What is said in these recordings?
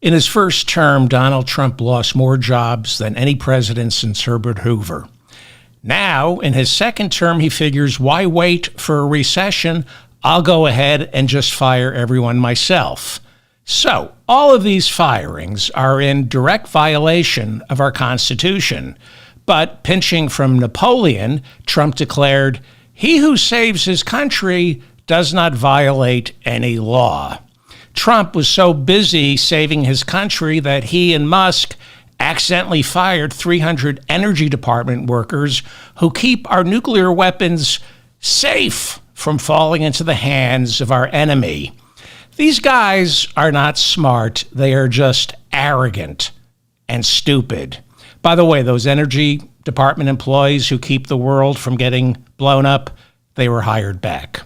In his first term, Donald Trump lost more jobs than any president since Herbert Hoover. Now, in his second term, he figures, why wait for a recession? I'll go ahead and just fire everyone myself. So, all of these firings are in direct violation of our Constitution. But pinching from Napoleon, Trump declared, "He who saves his country does not violate any law." Trump was so busy saving his country that he and Musk accidentally fired 300 Energy Department workers who keep our nuclear weapons safe from falling into the hands of our enemy. These guys are not smart. They are just arrogant and stupid. By the way, those Energy Department employees who keep the world from getting blown up, they were hired back.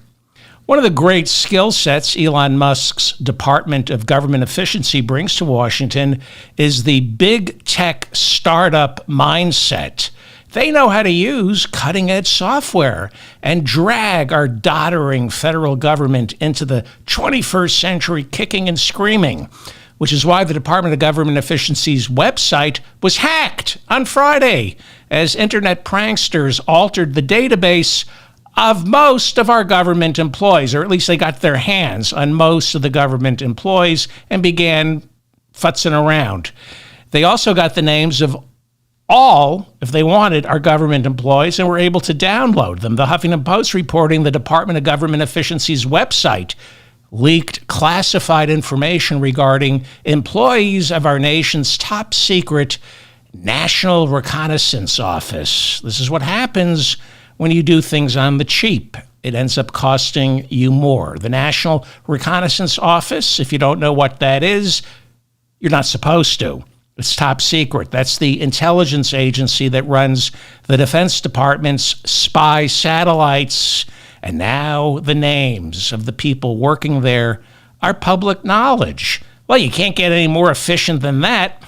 One of the great skill sets Elon Musk's Department of Government Efficiency brings to Washington is the big tech startup mindset. They know how to use cutting-edge software and drag our doddering federal government into the 21st century kicking and screaming, which is why the Department of Government Efficiency's website was hacked on Friday as internet pranksters altered the database of most of our government employees, or at least they got their hands on most of the government employees and began futzing around. They also got the names of all, if they wanted, our government employees and were able to download them. The Huffington Post reporting the Department of Government Efficiency's website leaked classified information regarding employees of our nation's top secret National Reconnaissance Office. This is what happens when you do things on the cheap. It ends up costing you more. The National Reconnaissance Office, if you don't know what that is, you're not supposed to. It's top secret. That's the intelligence agency that runs the Defense Department's spy satellites. And now the names of the people working there are public knowledge. Well, you can't get any more efficient than that.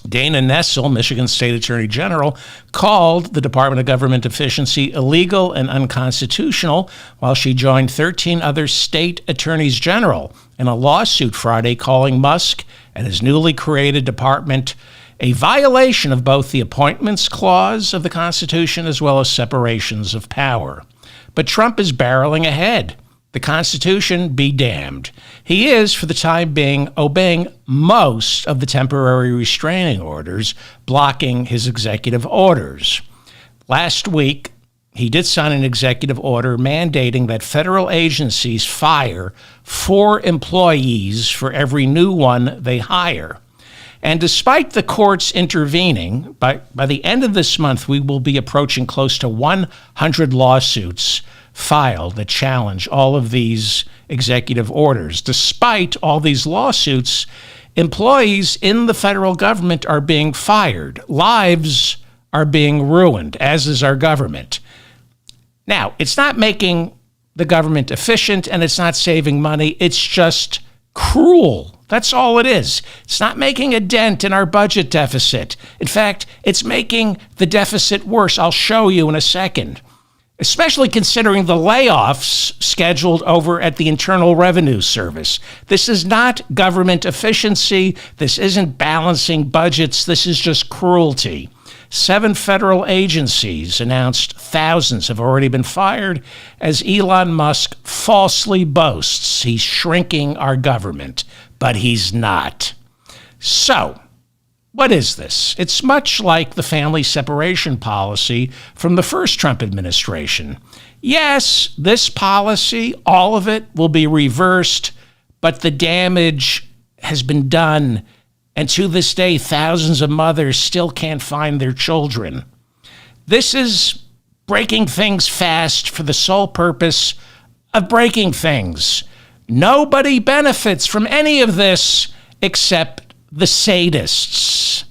Dana Nessel, Michigan State Attorney General, called the Department of Government Efficiency illegal and unconstitutional while she joined 13 other state attorneys general in a lawsuit Friday calling Musk and his newly created department a violation of both the Appointments Clause of the Constitution as well as separations of power. But Trump is barreling ahead. The Constitution be damned. He is, for the time being, obeying most of the temporary restraining orders, blocking his executive orders. Last week, he did sign an executive order mandating that federal agencies fire 4 employees for every new one they hire. And despite the courts intervening, by the end of this month, we will be approaching close to 100 lawsuits filed that challenge all of these executive orders. Despite all these lawsuits, employees in the federal government are being fired. Lives are being ruined, as is our government. Now, it's not making the government efficient and it's not saving money. It's just cruel. That's all it is. It's not making a dent in our budget deficit. In fact, it's making the deficit worse. I'll show you in a second. Especially considering the layoffs scheduled over at the Internal Revenue Service. This is not government efficiency. This isn't balancing budgets. This is just cruelty. 7 federal agencies announced thousands have already been fired as Elon Musk falsely boasts he's shrinking our government, but he's not. So, what is this? It's much like the family separation policy from the first Trump administration. Yes, this policy, all of it, will be reversed, but the damage has been done. And to this day, thousands of mothers still can't find their children. This is breaking things fast for the sole purpose of breaking things. Nobody benefits from any of this except the sadists.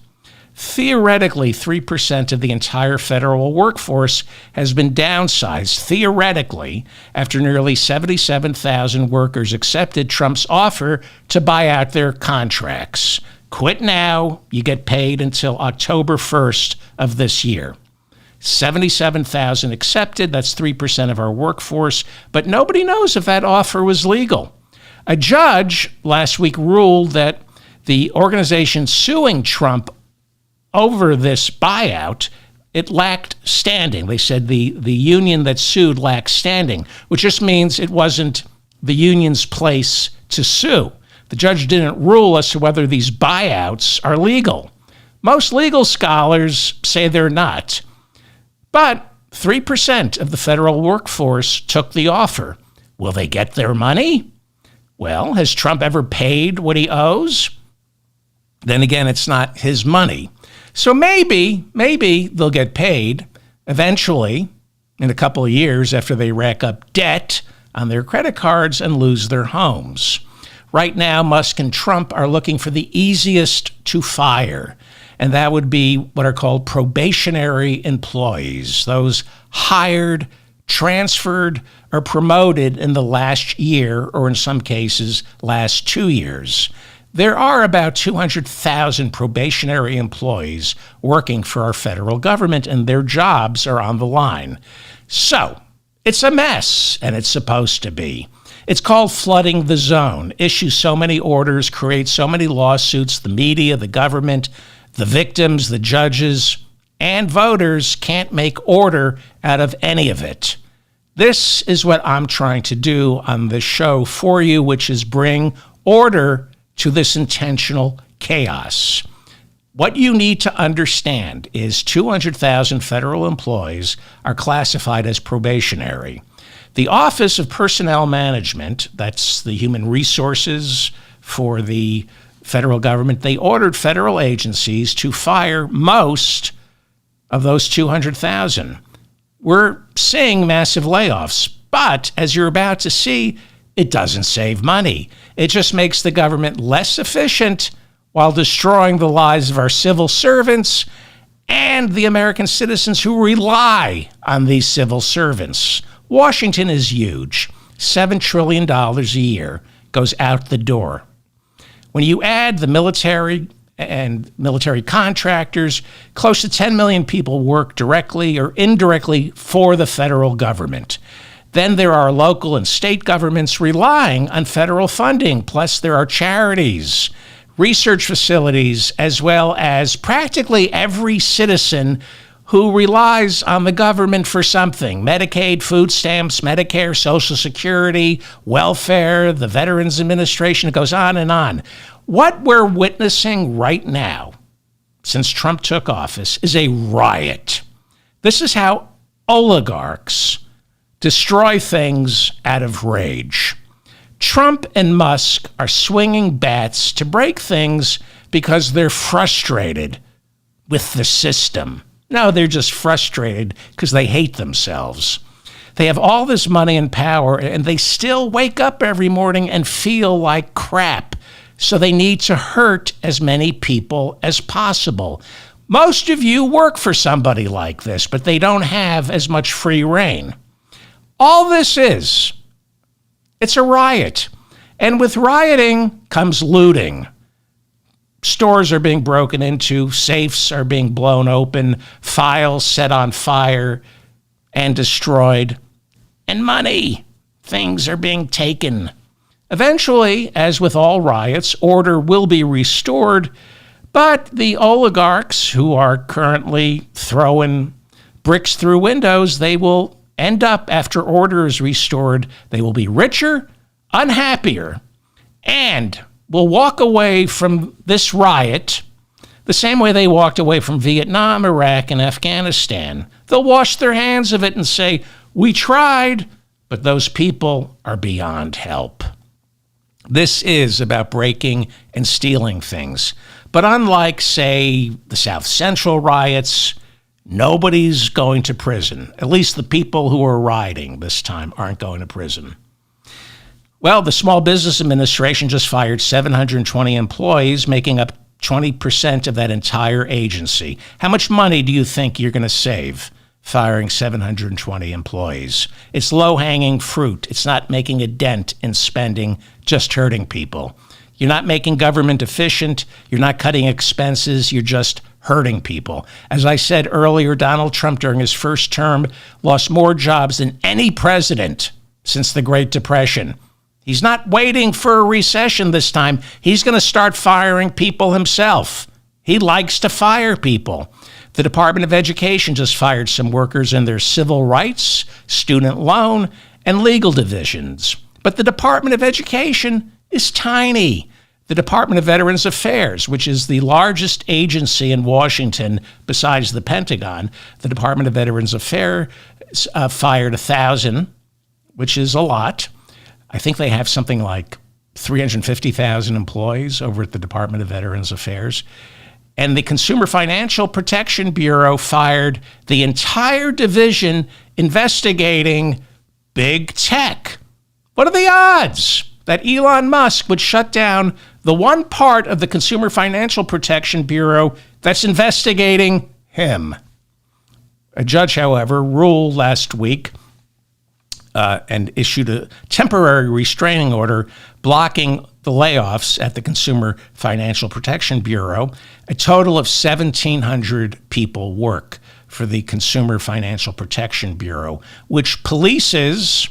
Theoretically, 3% of the entire federal workforce has been downsized, theoretically, after nearly 77,000 workers accepted Trump's offer to buy out their contracts. Quit now, you get paid until October 1st of this year. 77,000 accepted, that's 3% of our workforce, but nobody knows if that offer was legal. A judge last week ruled that The organization suing Trump over this buyout, it lacked standing. They said the union that sued lacked standing, which just means it wasn't the union's place to sue. The judge didn't rule as to whether these buyouts are legal. Most legal scholars say they're not. But 3% of the federal workforce took the offer. Will they get their money? Well, has Trump ever paid what he owes? Then again, it's not his money. So maybe they'll get paid eventually in a couple of years after they rack up debt on their credit cards and lose their homes. Right now, Musk and Trump are looking for the easiest to fire, and that would be what are called probationary employees, those hired, transferred, or promoted in the last year, or in some cases, last 2 years. There are about 200,000 probationary employees working for our federal government, and their jobs are on the line. So, it's a mess, and it's supposed to be. It's called flooding the zone. Issue so many orders, create so many lawsuits, the media, the government, the victims, the judges, and voters can't make order out of any of it. This is what I'm trying to do on this show for you, which is bring order to this intentional chaos. What you need to understand is 200,000 federal employees are classified as probationary. The Office of Personnel Management, that's the human resources for the federal government, they ordered federal agencies to fire most of those 200,000. We're seeing massive layoffs, but as you're about to see, it doesn't save money. It just makes the government less efficient while destroying the lives of our civil servants and the American citizens who rely on these civil servants. Washington is huge. $7 trillion a year goes out the door. When you add the military and military contractors, close to 10 million people work directly or indirectly for the federal government. Then there are local and state governments relying on federal funding, plus there are charities, research facilities, as well as practically every citizen who relies on the government for something: Medicaid, food stamps, Medicare, Social Security, welfare, the Veterans Administration. It goes on and on. What we're witnessing right now, since Trump took office, is a riot. This is how oligarchs destroy things out of rage. Trump and Musk are swinging bats to break things because they're frustrated with the system. No, they're just frustrated because they hate themselves. They have all this money and power, and they still wake up every morning and feel like crap. So they need to hurt as many people as possible. Most of you work for somebody like this, but they don't have as much free reign. All this is, it's a riot. And with rioting comes looting. Stores are being broken into, safes are being blown open, files set on fire and destroyed, and money. Things are being taken. Eventually, as with all riots, order will be restored, but the oligarchs who are currently throwing bricks through windows, they will end up, after order is restored, they will be richer, unhappier, and will walk away from this riot the same way they walked away from Vietnam, Iraq, and Afghanistan. They'll wash their hands of it and say, "We tried, but those people are beyond help." This is about breaking and stealing things. But unlike, say, the South Central riots, nobody's going to prison. At least the people who are rioting this time aren't going to prison. Well, the Small Business Administration just fired 720 employees, making up 20% of that entire agency. How much money do you think you're going to save firing 720 employees? It's low-hanging fruit. It's not making a dent in spending, just hurting people. You're not making government efficient. You're not cutting expenses. You're just hurting people. As I said earlier, Donald Trump, during his first term, lost more jobs than any president since the Great Depression. He's not waiting for a recession this time. He's going to start firing people himself. He likes to fire people. The Department of Education just fired some workers in their civil rights, student loan, and legal divisions. But the Department of Education is tiny. The Department of Veterans Affairs, which is the largest agency in Washington besides the Pentagon, the Department of Veterans Affairs fired 1,000, which is a lot. I think they have something like 350,000 employees over at the Department of Veterans Affairs. And the Consumer Financial Protection Bureau fired the entire division investigating big tech. What are the odds that Elon Musk would shut down the one part of the Consumer Financial Protection Bureau that's investigating him? A judge, however, ruled last week and issued a temporary restraining order blocking the layoffs at the Consumer Financial Protection Bureau. A total of 1,700 people work for the Consumer Financial Protection Bureau, which polices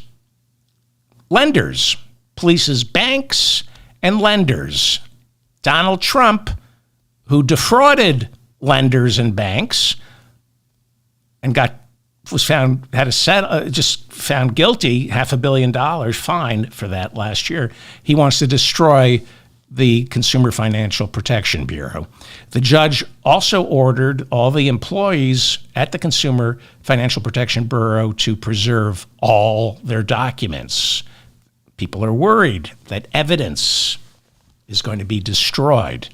lenders, polices banks and lenders. Donald Trump, who defrauded lenders and banks and found guilty, $500 million fine for that last year. He wants to destroy the Consumer Financial Protection Bureau. The judge also ordered all the employees at the Consumer Financial Protection Bureau to preserve all their documents. People are worried that evidence is going to be destroyed.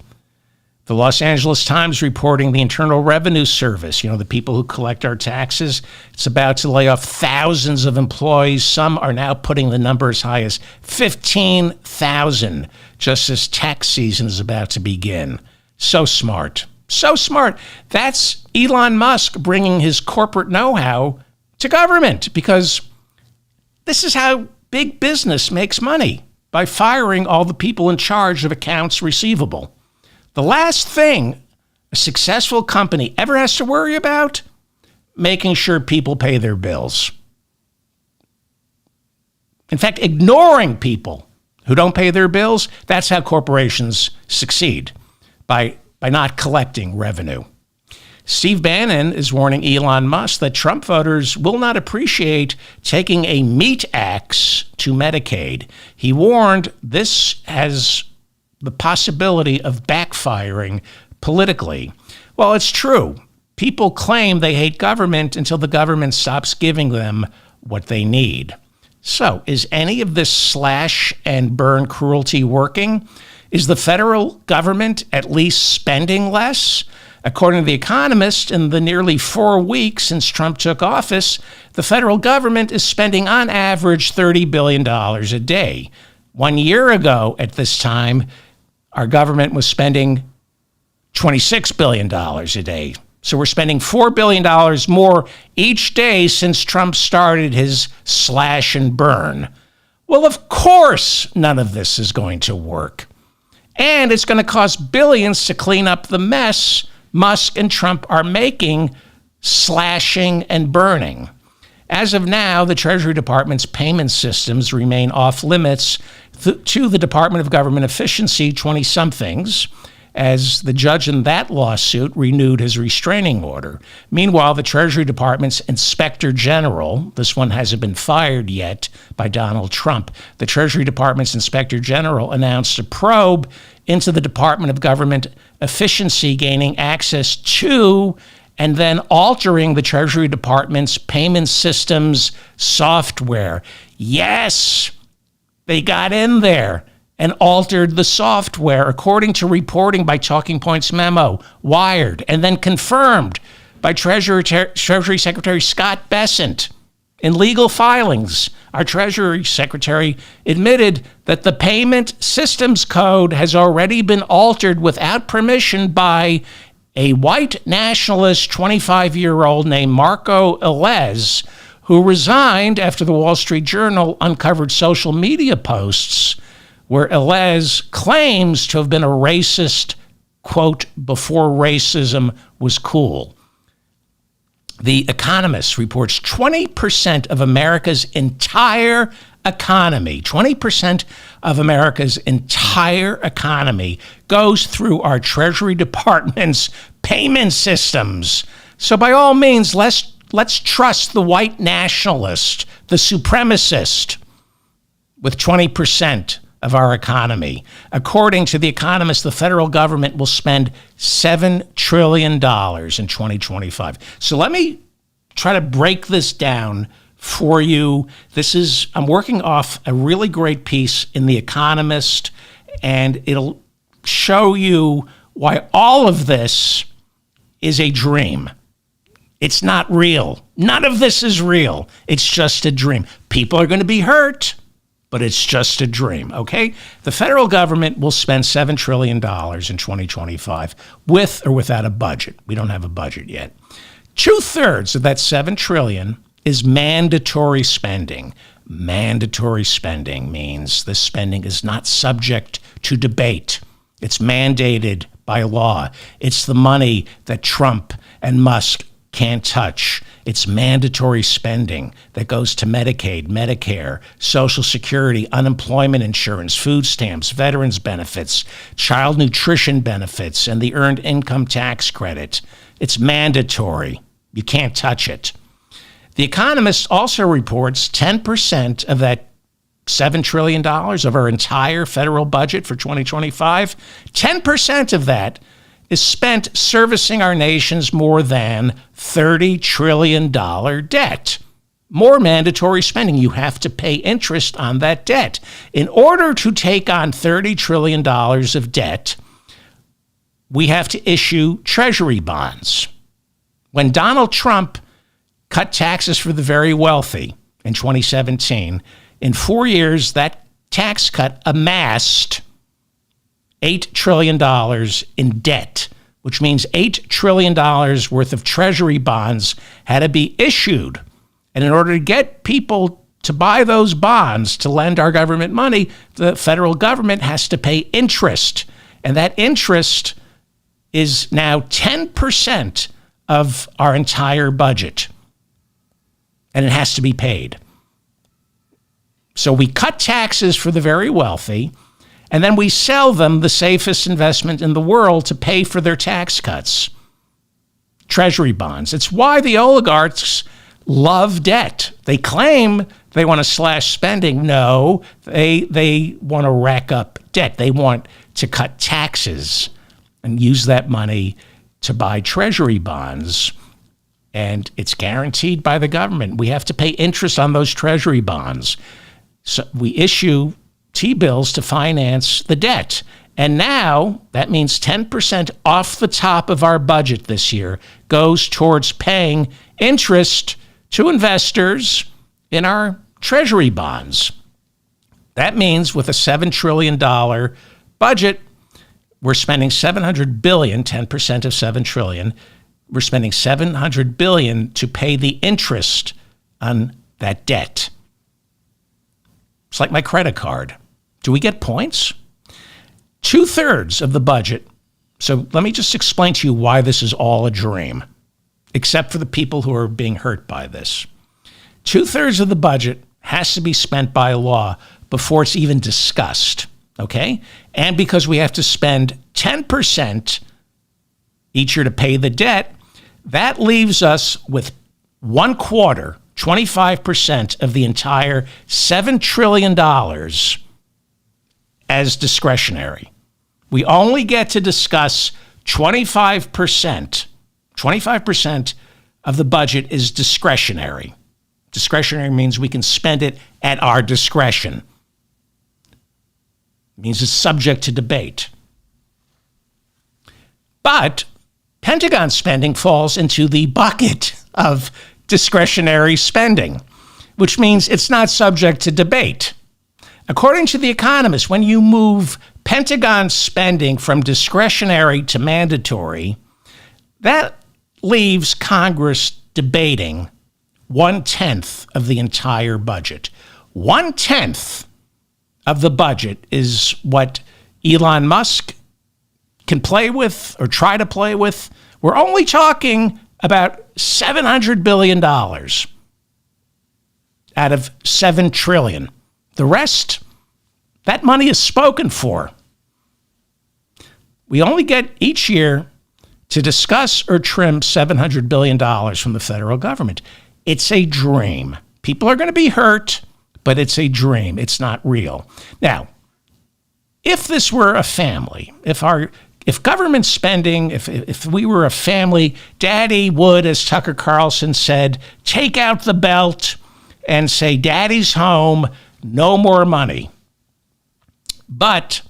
The Los Angeles Times reporting the Internal Revenue Service, the people who collect our taxes, it's about to lay off thousands of employees. Some are now putting the number as high as 15,000 just as tax season is about to begin. So smart. So smart. That's Elon Musk bringing his corporate know-how to government, because this is how big business makes money, by firing all the people in charge of accounts receivable. The last thing a successful company ever has to worry about, making sure people pay their bills. In fact, ignoring people who don't pay their bills, that's how corporations succeed, by not collecting revenue. Steve Bannon is warning Elon Musk that Trump voters will not appreciate taking a meat axe to Medicaid. He warned this has the possibility of backfiring politically. Well, it's true. People claim they hate government until the government stops giving them what they need. So, is any of this slash and burn cruelty working? Is the federal government at least spending less? According to The Economist, in the nearly 4 weeks since Trump took office, the federal government is spending on average $30 billion a day. 1 year ago at this time, our government was spending $26 billion a day. So we're spending $4 billion more each day since Trump started his slash and burn. Well, of course, none of this is going to work. And it's going to cost billions to clean up the mess Musk and Trump are making, slashing and burning. As of now, the Treasury Department's payment systems remain off limits to the Department of Government Efficiency 20-somethings, as the judge in that lawsuit renewed his restraining order. Meanwhile, the Treasury Department's Inspector General, this one hasn't been fired yet by Donald Trump, the Treasury Department's Inspector General announced a probe into the Department of Government Efficiency gaining access to and then altering the Treasury Department's payment systems software. Yes, they got in there and altered the software, according to reporting by Talking Points Memo, Wired, and then confirmed by Treasury Secretary Scott Bessent. In legal filings, our Treasury Secretary admitted that the payment systems code has already been altered without permission by a white nationalist 25-year-old named Marco Elez, who resigned after the Wall Street Journal uncovered social media posts where Elez claims to have been a racist, quote, before racism was cool. The Economist reports 20% of America's entire economy. 20% of America's entire economy goes through our Treasury Department's payment systems. So by all means, let's trust the white nationalist, the supremacist, with 20% of our economy. According to The Economist, the federal government will spend $7 trillion in 2025. So let me try to break this down for you. I'm working off a really great piece in The Economist, and it'll show you why all of this is a dream. It's not real. None of this is real. It's just a dream. People are going to be hurt, but it's just a dream, okay? The federal government will spend $7 trillion in 2025 with or without a budget. We don't have a budget yet. 2/3 of that $7 trillion is mandatory spending. Mandatory spending means the spending is not subject to debate. It's mandated by law. It's the money that Trump and Musk can't touch. It's mandatory spending that goes to Medicaid, Medicare, Social Security, unemployment insurance, food stamps, veterans benefits, child nutrition benefits, and the earned income tax credit. It's mandatory. You can't touch it. The Economist also reports 10% of that $7 trillion of our entire federal budget for 2025, 10% of that is spent servicing our nation's more than $30 trillion debt. More mandatory spending. You have to pay interest on that debt. In order to take on $30 trillion of debt, we have to issue treasury bonds. When Donald Trump cut taxes for the very wealthy in 2017, in 4 years, that tax cut amassed $8 trillion in debt, which means $8 trillion worth of treasury bonds had to be issued. And in order to get people to buy those bonds to lend our government money, the federal government has to pay interest. And that interest is now 10% of our entire budget. And it has to be paid. So we cut taxes for the very wealthy, and then we sell them the safest investment in the world to pay for their tax cuts. Treasury bonds. It's why the oligarchs love debt. They claim they want to slash spending. No, they want to rack up debt. They want to cut taxes and use that money to buy treasury bonds. And it's guaranteed by the government. We have to pay interest on those treasury bonds. So we issue T-bills to finance the debt. And now that means 10% off the top of our budget this year goes towards paying interest to investors in our treasury bonds. That means with a $7 trillion budget, we're spending $700 billion, 10% of $7 trillion. We're spending $700 billion to pay the interest on that debt. It's like my credit card. Do we get points? 2/3 of the budget. So let me just explain to you why this is all a dream, except for the people who are being hurt by this. 2/3 of the budget has to be spent by law before it's even discussed, okay? And because we have to spend 10% each year to pay the debt, that leaves us with 1/4, 25% of the entire $7 trillion as discretionary. We only get to discuss 25%. 25% of the budget is discretionary. Discretionary means we can spend it at our discretion. It means it's subject to debate. But Pentagon spending falls into the bucket of discretionary spending, which means it's not subject to debate. According to The Economist, when you move Pentagon spending from discretionary to mandatory, that leaves Congress debating 1/10 of the entire budget. 1/10 of the budget is what Elon Musk can play with or try to play with. We're only talking about $700 billion out of $7 trillion. The rest, that money is spoken for. We only get each year to discuss or trim $700 billion from the federal government. It's a dream. People are going to be hurt, but it's a dream. It's not real. Now, if this were a family, if government spending, if we were a family, Daddy would, as Tucker Carlson said, take out the belt and say, Daddy's home, no more money. But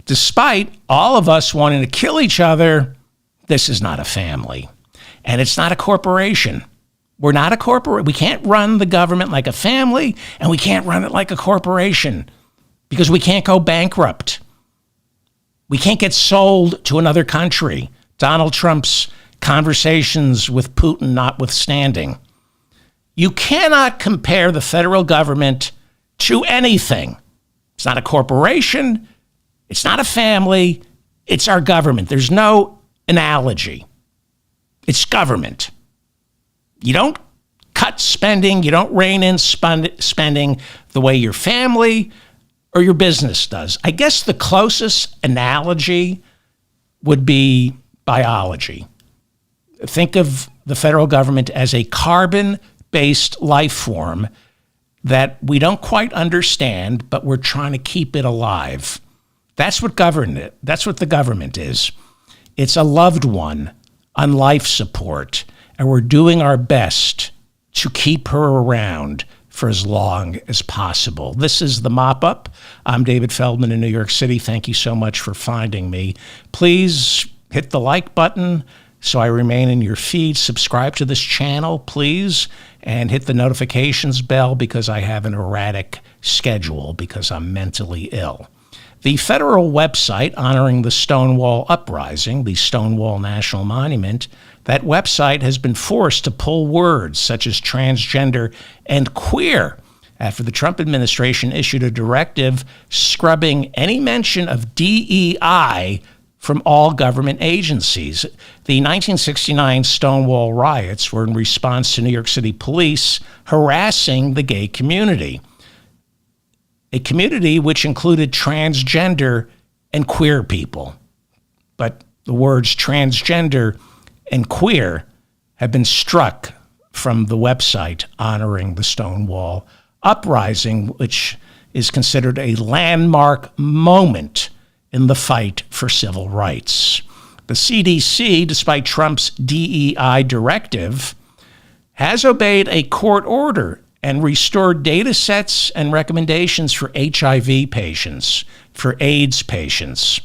despite all of us wanting to kill each other, this is not a family. And it's not a corporation. We're not a corporation. We can't run the government like a family, and we can't run it like a corporation because we can't go bankrupt. We can't get sold to another country. Donald Trump's conversations with Putin notwithstanding. You cannot compare the federal government to anything. It's not a corporation. It's not a family. It's our government. There's no analogy. It's government. You don't cut spending. You don't rein in spending the way your family or your business does. I guess the closest analogy would be biology. Think of the federal government as a carbon-based life form that we don't quite understand, but we're trying to keep it alive. That's what the government is. It's a loved one on life support, and we're doing our best to keep her around for as long as possible. This is The Mop Up. I'm David Feldman in New York City. Thank you so much for finding me. Please hit the like button so I remain in your feed. Subscribe to this channel, please, and hit the notifications bell because I have an erratic schedule because I'm mentally ill. The federal website honoring the Stonewall Uprising, the Stonewall National Monument, that website has been forced to pull words such as transgender and queer after the Trump administration issued a directive scrubbing any mention of DEI from all government agencies. The 1969 Stonewall riots were in response to New York City police harassing the gay community, a community which included transgender and queer people. But the words transgender and queer have been struck from the website honoring the Stonewall Uprising, which is considered a landmark moment in the fight for civil rights. The CDC, despite Trump's DEI directive, has obeyed a court order and restored data sets and recommendations for HIV patients, for AIDS patients.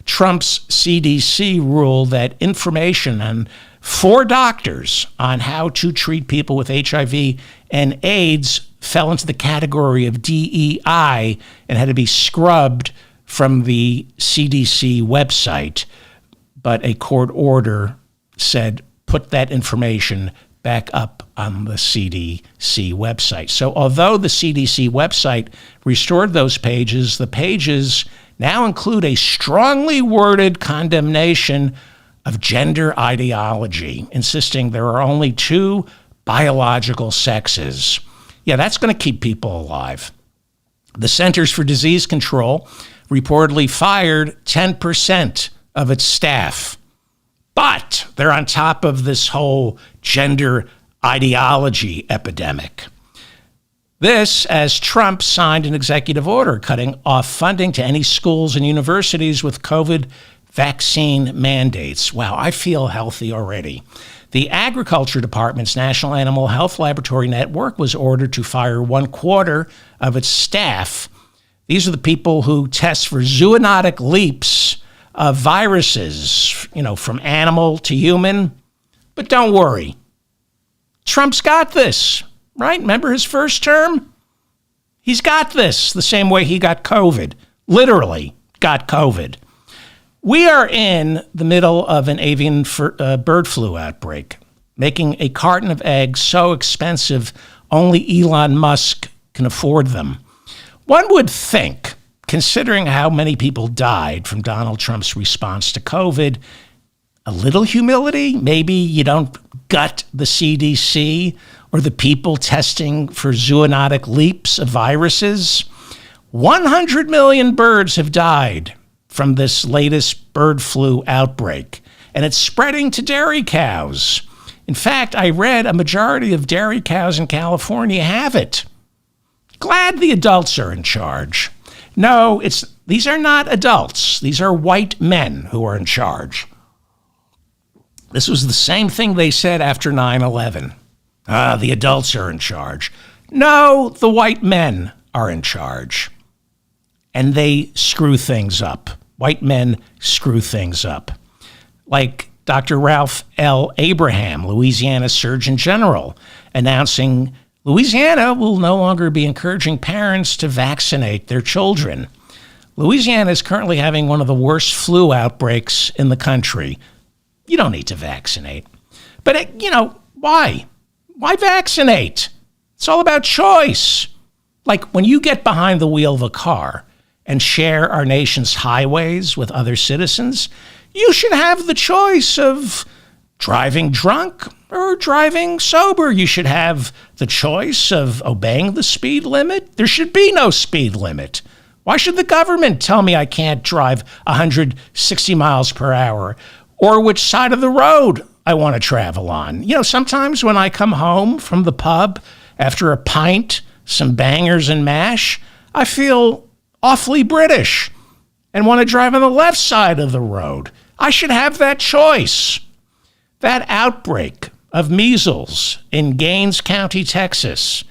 Trump's CDC ruled that information for doctors on how to treat people with HIV and AIDS fell into the category of DEI and had to be scrubbed from the CDC website. But a court order said, put that information back up on the CDC website. So although the CDC website restored those pages, the pages now include a strongly worded condemnation of gender ideology, insisting there are only two biological sexes. Yeah, that's going to keep people alive. The Centers for Disease Control reportedly fired 10% of its staff. But they're on top of this whole gender ideology epidemic. This, as Trump signed an executive order cutting off funding to any schools and universities with COVID vaccine mandates. Wow, I feel healthy already. The Agriculture Department's National Animal Health Laboratory Network was ordered to fire 1/4 of its staff. These are the people who test for zoonotic leaps of viruses, from animal to human. But don't worry. Trump's got this, right? Remember his first term? He's got this the same way he got COVID, literally got COVID. We are in the middle of an avian bird flu outbreak, making a carton of eggs so expensive only Elon Musk can afford them. One would think, considering how many people died from Donald Trump's response to COVID, a little humility. Maybe you don't gut the CDC or the people testing for zoonotic leaps of viruses. 100 million birds have died from this latest bird flu outbreak, and it's spreading to dairy cows. In fact, I read a majority of dairy cows in California have it. Glad the adults are in charge. No, these are not adults. These are white men who are in charge. This was the same thing they said after 9/11. The adults are in charge. No, the white men are in charge. And they screw things up. White men screw things up. Like Dr. Ralph L. Abraham, Louisiana Surgeon General, announcing Louisiana will no longer be encouraging parents to vaccinate their children. Louisiana is currently having one of the worst flu outbreaks in the country. You don't need to vaccinate. But, why? Why vaccinate? It's all about choice. Like when you get behind the wheel of a car and share our nation's highways with other citizens, you should have the choice of driving drunk or driving sober. You should have the choice of obeying the speed limit. There should be no speed limit. Why should the government tell me I can't drive 160 miles per hour or which side of the road I want to travel on? Sometimes when I come home from the pub after a pint, some bangers and mash, I feel awfully British and want to drive on the left side of the road. I should have that choice. That outbreak of measles in Gaines County, Texas,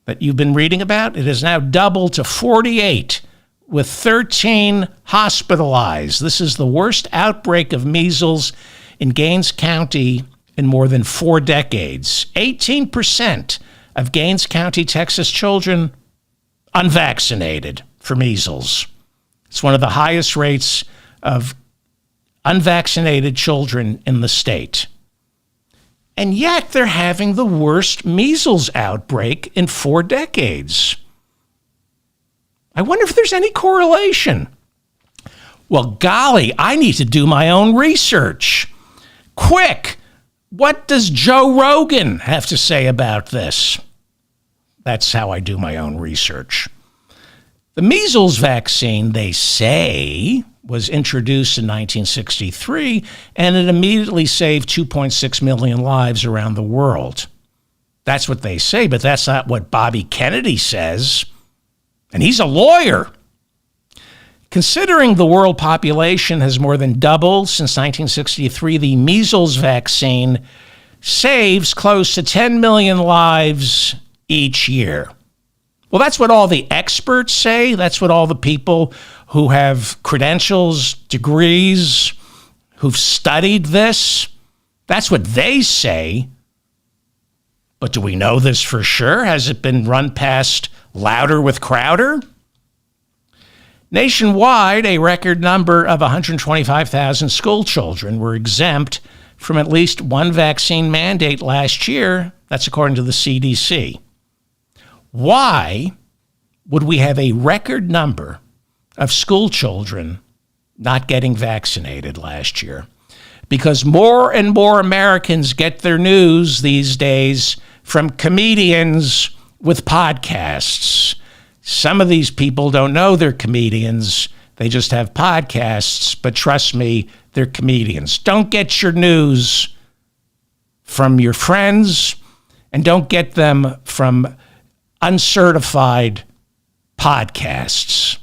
that you've been reading about, it has now doubled to 48, with 13 hospitalized. This is the worst outbreak of measles in Gaines County in more than 4 decades. 18% of Gaines County, Texas children unvaccinated for measles. It's one of the highest rates of unvaccinated children in the state. And yet they're having the worst measles outbreak in 4 decades. I wonder if there's any correlation. Well, golly, I need to do my own research. Quick, what does Joe Rogan have to say about this? That's how I do my own research. The measles vaccine, they say, was introduced in 1963, and it immediately saved 2.6 million lives around the world. That's what they say, but that's not what Bobby Kennedy says. And he's a lawyer. Considering the world population has more than doubled since 1963, the measles vaccine saves close to 10 million lives each year. Well, that's what all the experts say. That's what all the people who have credentials, degrees, who've studied this, that's what they say. But do we know this for sure? Has it been run past Louder with Crowder? Nationwide, a record number of 125,000 school children were exempt from at least one vaccine mandate last year. That's according to the CDC. Why would we have a record number of school children not getting vaccinated last year? Because more and more Americans get their news these days from comedians with podcasts. Some of these people don't know they're comedians. They just have podcasts, but trust me, they're comedians. Don't get your news from your friends, and don't get them from uncertified podcasts.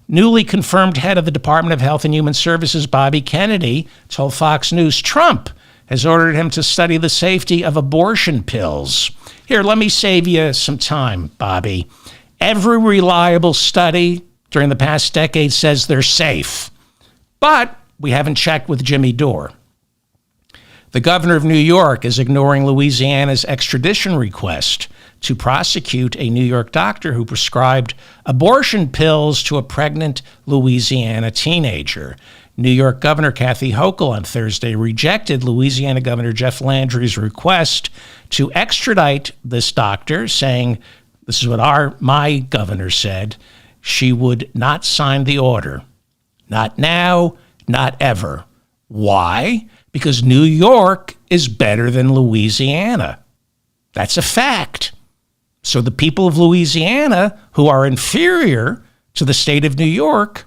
Newly confirmed head of the Department of Health and Human Services, Bobby Kennedy, told Fox News Trump has ordered him to study the safety of abortion pills. Here, let me save you some time, Bobby. Every reliable study during the past decade says they're safe. But we haven't checked with Jimmy Dore. The governor of New York is ignoring Louisiana's extradition request to prosecute a New York doctor who prescribed abortion pills to a pregnant Louisiana teenager. New York Governor Kathy Hochul on Thursday rejected Louisiana Governor Jeff Landry's request to extradite this doctor, saying, this is what my governor said, she would not sign the order. Not now, not ever. Why? Because New York is better than Louisiana. That's a fact. So the people of Louisiana, who are inferior So the state of New York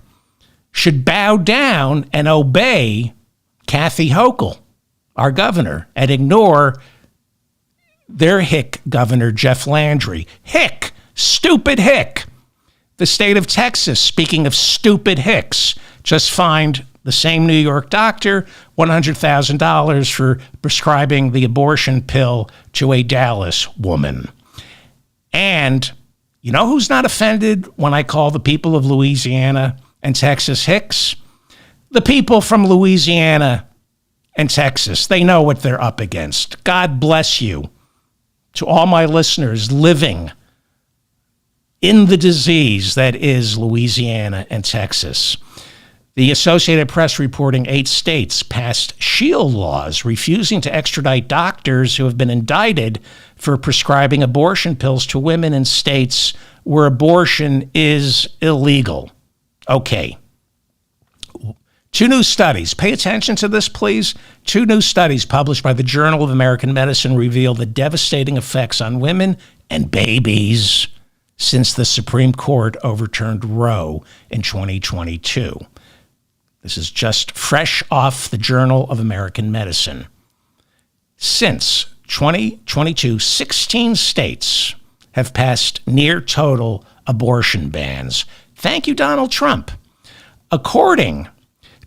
should bow down and obey Kathy Hochul, our governor, and ignore their hick governor, Jeff Landry. Hick, stupid hick. The state of Texas, speaking of stupid hicks, just fined the same New York doctor $100,000 for prescribing the abortion pill to a Dallas woman. And you know who's not offended when I call the people of Louisiana and Texas hicks? The people from Louisiana and Texas. They know what they're up against. God bless you. To all my listeners living in the disease that is Louisiana and Texas. The Associated Press reporting 8 states passed shield laws refusing to extradite doctors who have been indicted for prescribing abortion pills to women in states where abortion is illegal. Okay. 2 new studies. Pay attention to this, please. 2 new studies published by the Journal of American Medicine reveal the devastating effects on women and babies since the Supreme Court overturned Roe in 2022. This is just fresh off the Journal of American Medicine. Since 2022, 16 states have passed near total abortion bans. Thank you, Donald Trump. According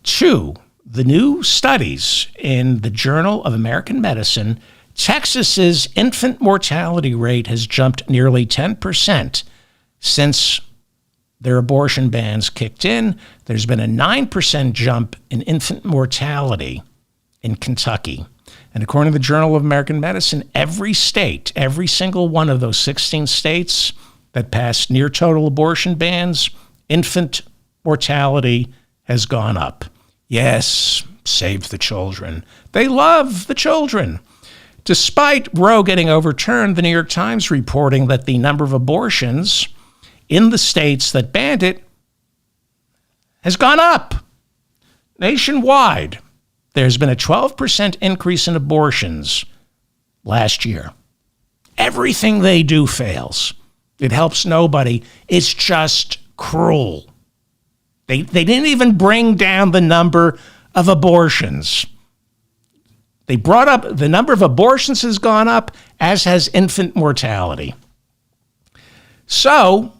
to the new studies in the Journal of American Medicine, Texas's infant mortality rate has jumped nearly 10% since their abortion bans kicked in. There's been a 9% jump in infant mortality in Kentucky. And according to the Journal of American Medicine, every state, every single one of those 16 states that passed near total abortion bans, infant mortality has gone up. Yes, save the children. They love the children. Despite Roe getting overturned, the New York Times reporting that the number of abortions in the states that banned it has gone up. Nationwide, there's been a 12% increase in abortions last year. Everything they do fails. It helps nobody. It's just cruel. They didn't even bring down the number of abortions. They brought up the number of abortions has gone up, as has infant mortality. So,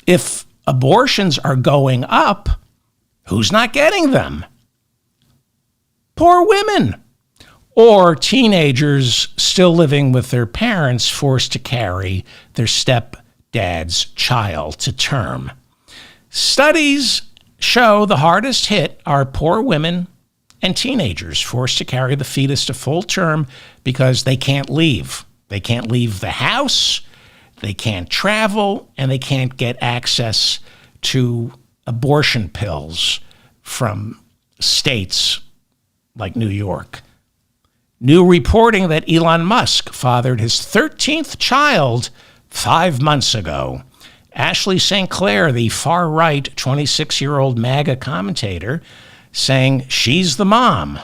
if abortions are going up, who's not getting them? Poor women. Or teenagers still living with their parents forced to carry their stepdad's child to term. Studies show the hardest hit are poor women and teenagers forced to carry the fetus to full term because they can't leave. They can't leave the house, they can't travel, and they can't get access to abortion pills from states like New York. New reporting that Elon Musk fathered his 13th child 5 months ago. Ashley St. Clair, the far-right 26-year-old MAGA commentator, saying she's the mom.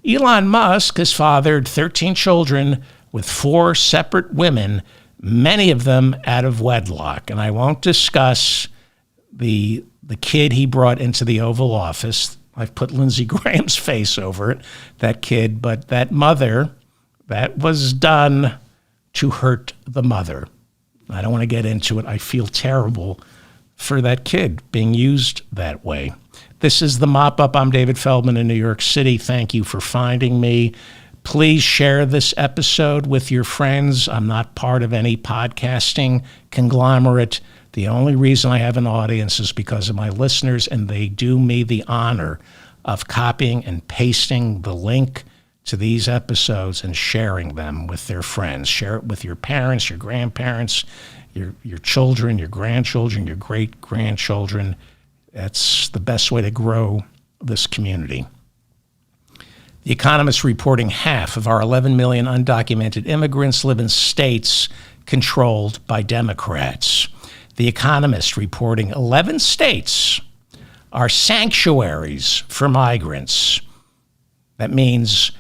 Elon Musk has fathered 13 children with 4 separate women, many of them out of wedlock. And I won't discuss the kid he brought into the Oval Office. I've put Lindsey Graham's face over it, that kid. But that mother, that was done to hurt the mother. I don't want to get into it. I feel terrible for that kid being used that way. This is The Mop Up. I'm David Feldman in New York City. Thank you for finding me. Please share this episode with your friends. I'm not part of any podcasting conglomerate. The only reason I have an audience is because of my listeners, and they do me the honor of copying and pasting the link to these episodes and sharing them with their friends. Share it with your parents, your grandparents, your children, your grandchildren, your great-grandchildren. That's the best way to grow this community. The Economist reporting half of our 11 million undocumented immigrants live in states controlled by Democrats. The Economist reporting 11 states are sanctuaries for migrants. That means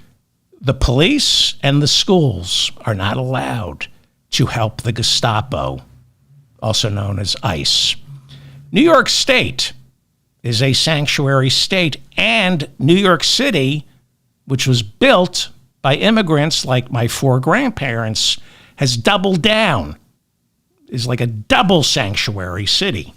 the police and the schools are not allowed to help the Gestapo, also known as ICE. New York State is a sanctuary state, and New York City, which was built by immigrants like my four grandparents, has doubled down, is like a double sanctuary city.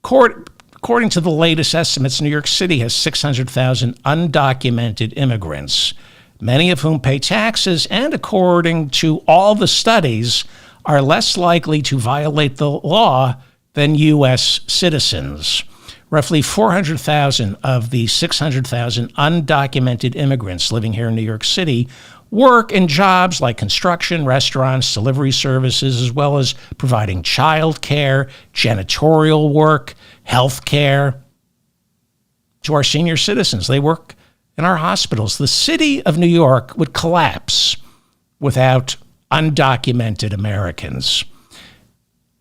According to the latest estimates, New York City has 600,000 undocumented immigrants, many of whom pay taxes and, according to all the studies, are less likely to violate the law than U.S. citizens. Roughly 400,000 of the 600,000 undocumented immigrants living here in New York City work in jobs like construction, restaurants, delivery services, as well as providing child care, janitorial work, health care to our senior citizens. They work in our hospitals. The city of New York would collapse without undocumented Americans.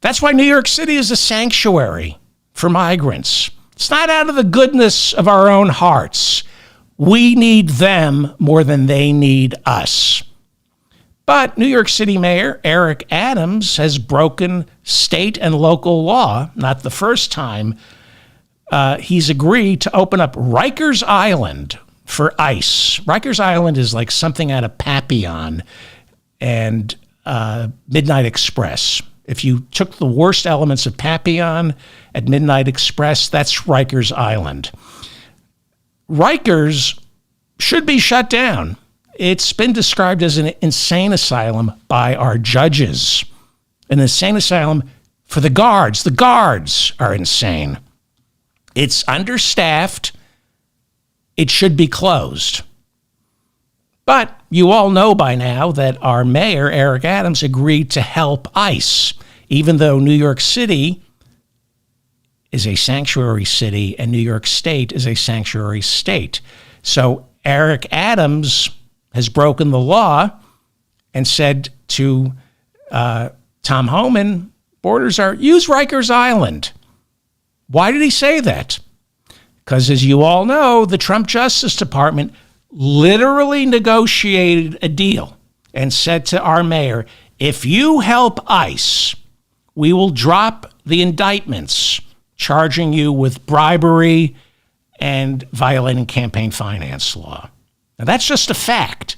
That's why New York City is a sanctuary for migrants. It's not out of the goodness of our own hearts. We need them more than they need us. But New York City Mayor Eric Adams has broken state and local law, not the first time. He's agreed to open up Rikers Island for ICE. Rikers Island is like something out of Papillon and Midnight Express. If you took the worst elements of Papillon at Midnight Express, that's Rikers Island. Rikers should be shut down. It's been described as an insane asylum by our judges. An insane asylum for the guards. The guards are insane. It's understaffed. It should be closed. But you all know by now that our mayor, Eric Adams, agreed to help ICE, even though New York City is a sanctuary city and New York State is a sanctuary state. So Eric Adams has broken the law and said to Tom Homan, use Rikers Island. Why did he say that? Because as you all know, the Trump Justice Department literally negotiated a deal and said to our mayor, if you help ICE, we will drop the indictments charging you with bribery and violating campaign finance law. Now, that's just a fact.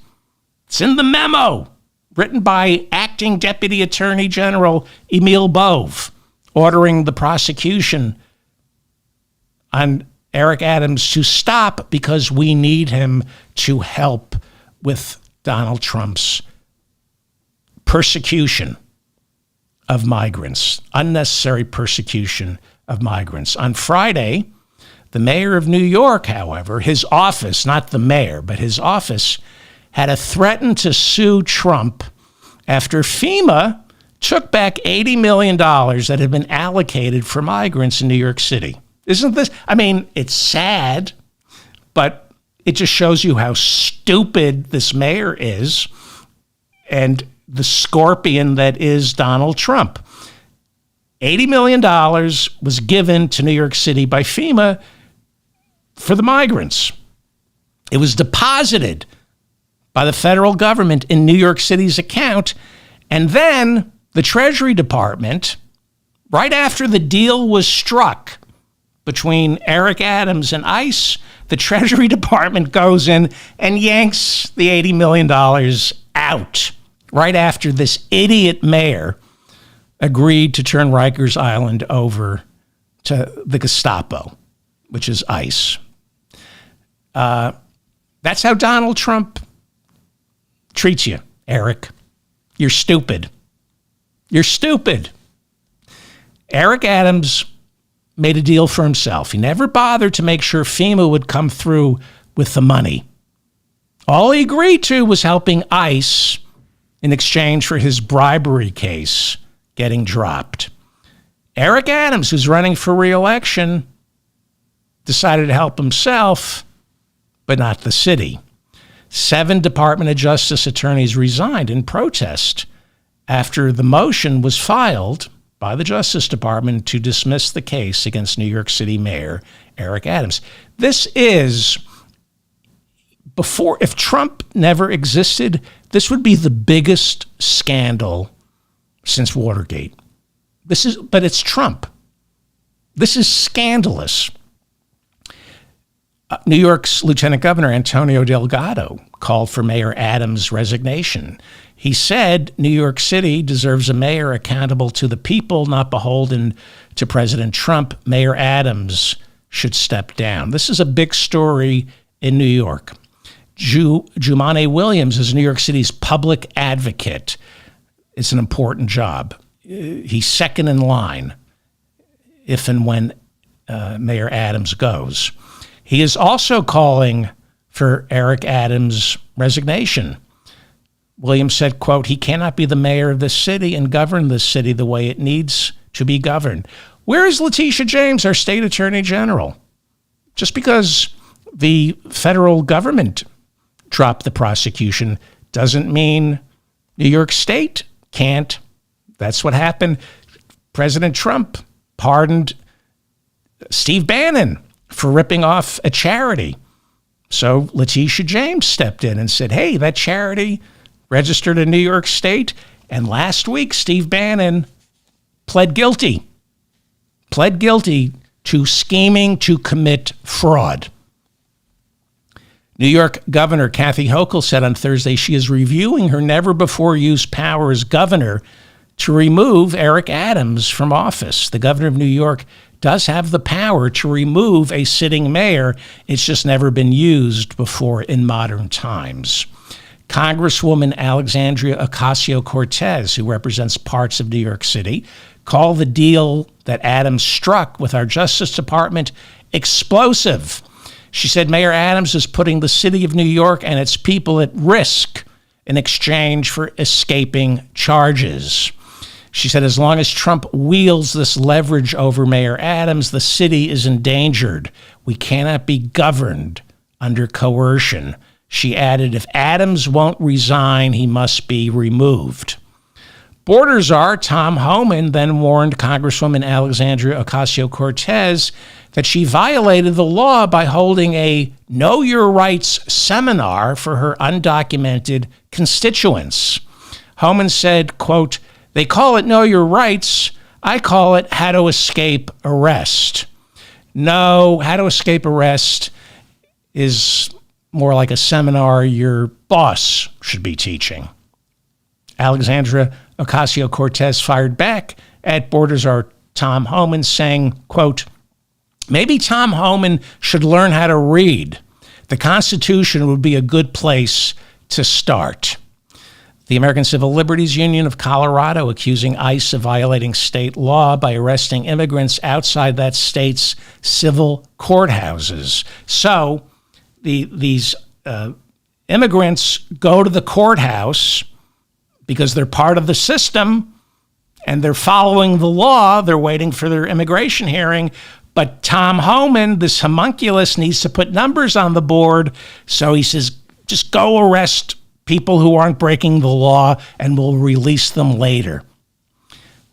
It's in the memo written by Acting Deputy Attorney General Emil Bove, ordering the prosecution on Eric Adams to stop because we need him to help with Donald Trump's persecution of migrants, unnecessary persecution of migrants. On Friday, the mayor of New York, however, his office, not the mayor, but his office, had threatened to sue Trump after FEMA took back $80 million that had been allocated for migrants in New York City. Isn't this, it's sad, but it just shows you how stupid this mayor is and the scorpion that is Donald Trump. $80 million was given to New York City by FEMA for the migrants. It was deposited by the federal government in New York City's account, and then the Treasury Department, right after the deal was struck between Eric Adams and ICE, the Treasury Department goes in and yanks the $80 million out right after this idiot mayor agreed to turn Rikers Island over to the Gestapo, which is ICE. That's how Donald Trump treats you, Eric. You're stupid. You're stupid. Eric Adams made a deal for himself. He never bothered to make sure FEMA would come through with the money. All he agreed to was helping ICE in exchange for his bribery case getting dropped. Eric Adams, who's running for re-election, decided to help himself, but not the city. 7 Department of Justice attorneys resigned in protest after the motion was filed by the Justice Department to dismiss the case against New York City Mayor Eric Adams. This is, if Trump never existed, this would be the biggest scandal since Watergate. But it's Trump. This is scandalous. New York's Lieutenant Governor Antonio Delgado called for Mayor Adams' resignation. He said New York City deserves a mayor accountable to the people, not beholden to President Trump. Mayor Adams should step down. This is a big story in New York. Jumaane Williams is New York City's public advocate. It's an important job. He's second in line if and when Mayor Adams goes. He is also calling for Eric Adams' resignation. Williams said, quote, "He cannot be the mayor of this city and govern this city the way it needs to be governed." Where is Letitia James, our state attorney general? Just because the federal government dropped the prosecution doesn't mean New York State can't. That's what happened. President Trump pardoned Steve Bannon for ripping off a charity. So Letitia James stepped in and said, hey, that charity registered in New York State. And last week, Steve Bannon pled guilty to scheming to commit fraud. New York Governor Kathy Hochul said on Thursday she is reviewing her never-before-used power as governor to remove Eric Adams from office. The governor of New York does have the power to remove a sitting mayor. It's just never been used before in modern times. Congresswoman Alexandria Ocasio-Cortez, who represents parts of New York City, called the deal that Adams struck with our Justice Department explosive. She said Mayor Adams is putting the city of New York and its people at risk in exchange for escaping charges. She said as long as Trump wields this leverage over Mayor Adams, the city is endangered. We cannot be governed under coercion. She added, if Adams won't resign, he must be removed. Border czar Tom Homan then warned Congresswoman Alexandria Ocasio-Cortez that she violated the law by holding a Know Your Rights seminar for her undocumented constituents. Homan said, quote, "They call it Know Your Rights. I call it How to Escape Arrest." No, How to Escape Arrest is more like a seminar your boss should be teaching. Alexandria Ocasio-Cortez fired back at border czar Tom Homan, saying, quote, "Maybe Tom Homan should learn how to read. The Constitution would be a good place to start." The American Civil Liberties Union of Colorado accusing ICE of violating state law by arresting immigrants outside that state's civil courthouses. So these immigrants go to the courthouse because they're part of the system and they're following the law. They're waiting for their immigration hearing. But Tom Homan, this homunculus, needs to put numbers on the board. So he says, just go arrest people who aren't breaking the law and we'll release them later.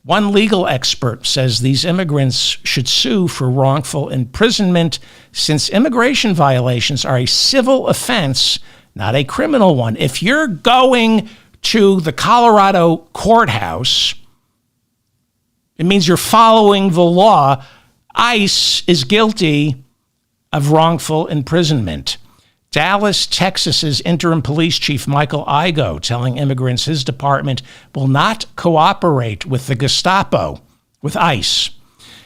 One legal expert says these immigrants should sue for wrongful imprisonment since immigration violations are a civil offense, not a criminal one. If you're going to the Colorado courthouse, it means you're following the law. ICE is guilty of wrongful imprisonment. Dallas, Texas's interim police chief, Michael Igo, telling immigrants his department will not cooperate with the Gestapo, with ICE.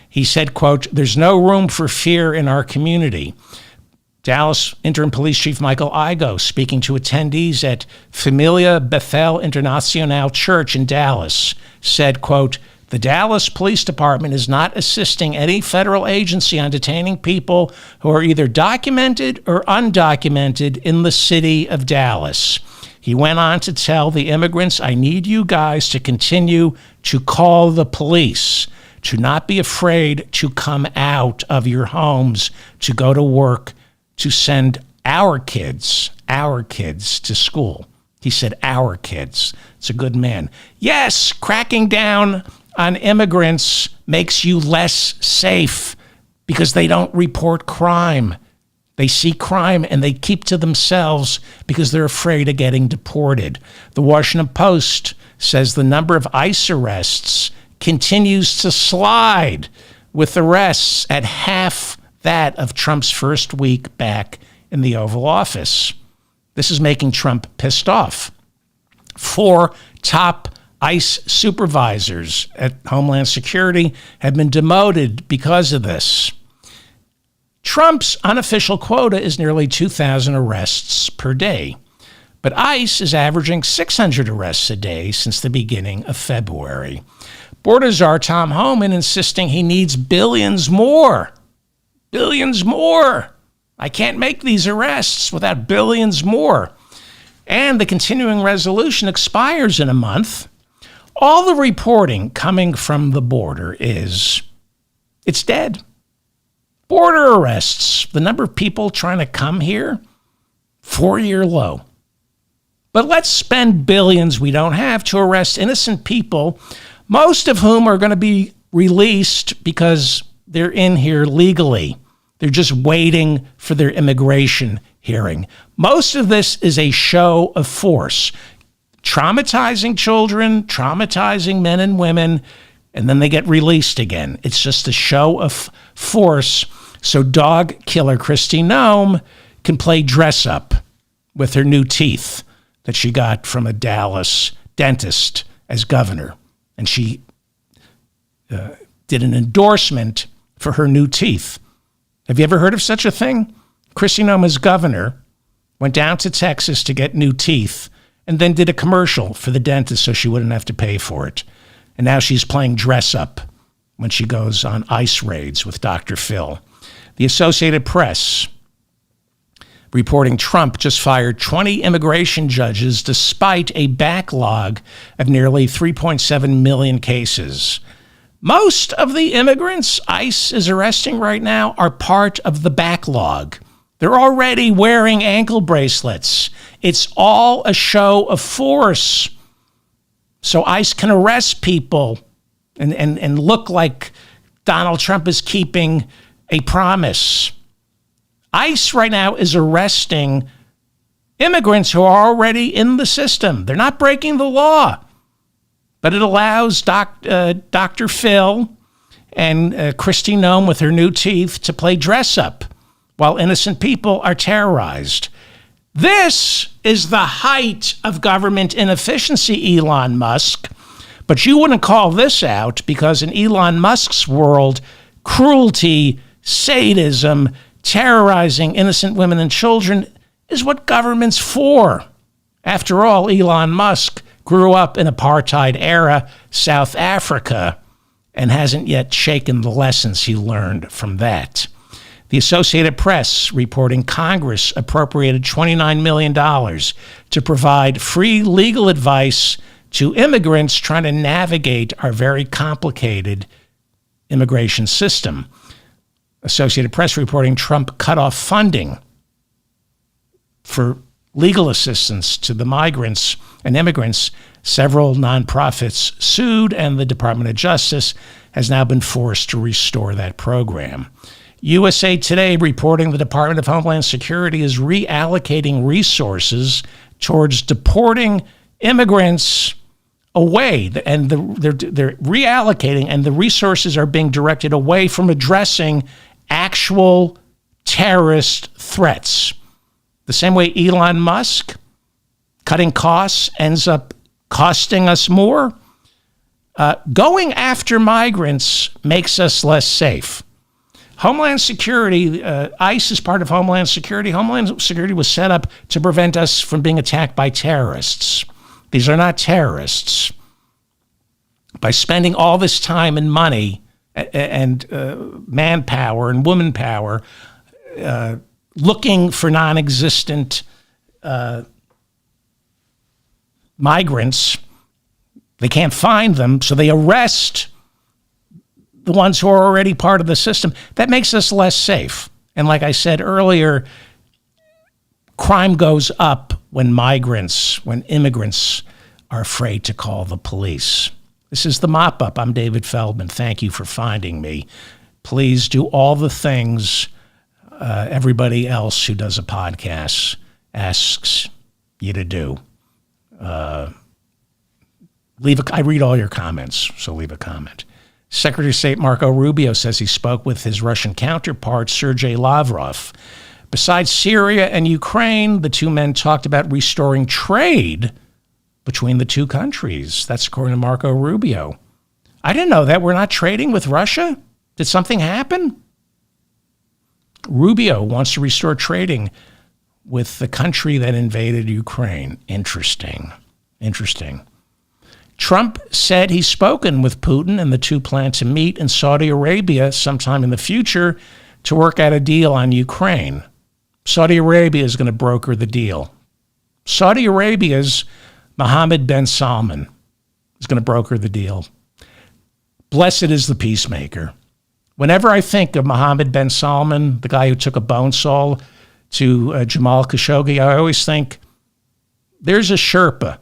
He said, quote, "There's no room for fear in our community." Dallas interim police chief Michael Igo, speaking to attendees at Familia Bethel Internacional Church in Dallas, said, quote, "The Dallas Police Department is not assisting any federal agency on detaining people who are either documented or undocumented in the city of Dallas." He went on to tell the immigrants, "I need you guys to continue to call the police, to not be afraid to come out of your homes, to go to work, to send our kids to school." He said, our kids. It's a good man. Yes, cracking down on immigrants makes you less safe because they don't report crime. They see crime and they keep to themselves because they're afraid of getting deported. The Washington Post says the number of ICE arrests continues to slide. with arrests at half that of Trump's first week back in the Oval Office. This is making Trump pissed off. 4 top ICE supervisors at Homeland Security have been demoted because of this. Trump's unofficial quota is nearly 2,000 arrests per day, but ICE is averaging 600 arrests a day since the beginning of February. Border czar Tom Homan insisting he needs billions more. Billions more. I can't make these arrests without billions more. And the continuing resolution expires in a month. All the reporting coming from the border is it's dead. Border arrests, the number of people trying to come here, 4-year low. But let's spend billions we don't have to arrest innocent people, most of whom are going to be released because they're in here legally. They're just waiting for their immigration hearing. Most of this is a show of force. Traumatizing children, traumatizing men and women, and then they get released again. It's just a show of force so dog killer Kristi Noem can play dress up with her new teeth that she got from a Dallas dentist as governor. And she did an endorsement for her new teeth. Have you ever heard of such a thing? Kristi Noem as governor went down to Texas to get new teeth and then did a commercial for the dentist so she wouldn't have to pay for it. And now she's playing dress up when she goes on ICE raids with Dr. Phil. The Associated Press reporting Trump just fired 20 immigration judges despite a backlog of nearly 3.7 million cases. Most of the immigrants ICE is arresting right now are part of the backlog. They're already wearing ankle bracelets. It's all a show of force. So ICE can arrest people and look like Donald Trump is keeping a promise. ICE right now is arresting immigrants who are already in the system. They're not breaking the law, but it allows Dr. Phil and Kristi Noem with her new teeth to play dress up while innocent people are terrorized. This is the height of government inefficiency, Elon Musk. But you wouldn't call this out because in Elon Musk's world, cruelty, sadism, terrorizing innocent women and children is what government's for. After all, Elon Musk grew up in apartheid-era South Africa and hasn't yet shaken the lessons he learned from that. The Associated Press reporting Congress appropriated $29 million to provide free legal advice to immigrants trying to navigate our very complicated immigration system. Associated Press reporting Trump cut off funding for legal assistance to the migrants and immigrants. Several nonprofits sued, and the Department of Justice has now been forced to restore that program. USA Today reporting the Department of Homeland Security is reallocating resources towards deporting immigrants away, and they're reallocating, and the resources are being directed away from addressing actual terrorist threats. The same way Elon Musk cutting costs ends up costing us more. Going after migrants makes us less safe. Homeland Security, ICE is part of Homeland Security. Homeland Security was set up to prevent us from being attacked by terrorists. These are not terrorists. By spending all this time and money and manpower and woman power looking for non-existent migrants, they can't find them, so they arrest the ones who are already part of the system. That makes us less safe. And like I said earlier, crime goes up when immigrants are afraid to call the police. This is the Mop-Up. I'm David Feldman. Thank you for finding me. Please do all the things everybody else who does a podcast asks you to do. I read all your comments, so leave a comment. Secretary of State Marco Rubio says he spoke with his Russian counterpart, Sergei Lavrov. Besides Syria and Ukraine, the two men talked about restoring trade between the two countries. That's according to Marco Rubio. I didn't know that. We're not trading with Russia? Did something happen? Rubio wants to restore trading with the country that invaded Ukraine. Interesting. Trump said he's spoken with Putin and the two plan to meet in Saudi Arabia sometime in the future to work out a deal on Ukraine. Saudi Arabia is going to broker the deal. Saudi Arabia's Mohammed bin Salman is going to broker the deal. Blessed is the peacemaker. Whenever I think of Mohammed bin Salman, the guy who took a bone saw to Jamal Khashoggi, I always think there's a Sherpa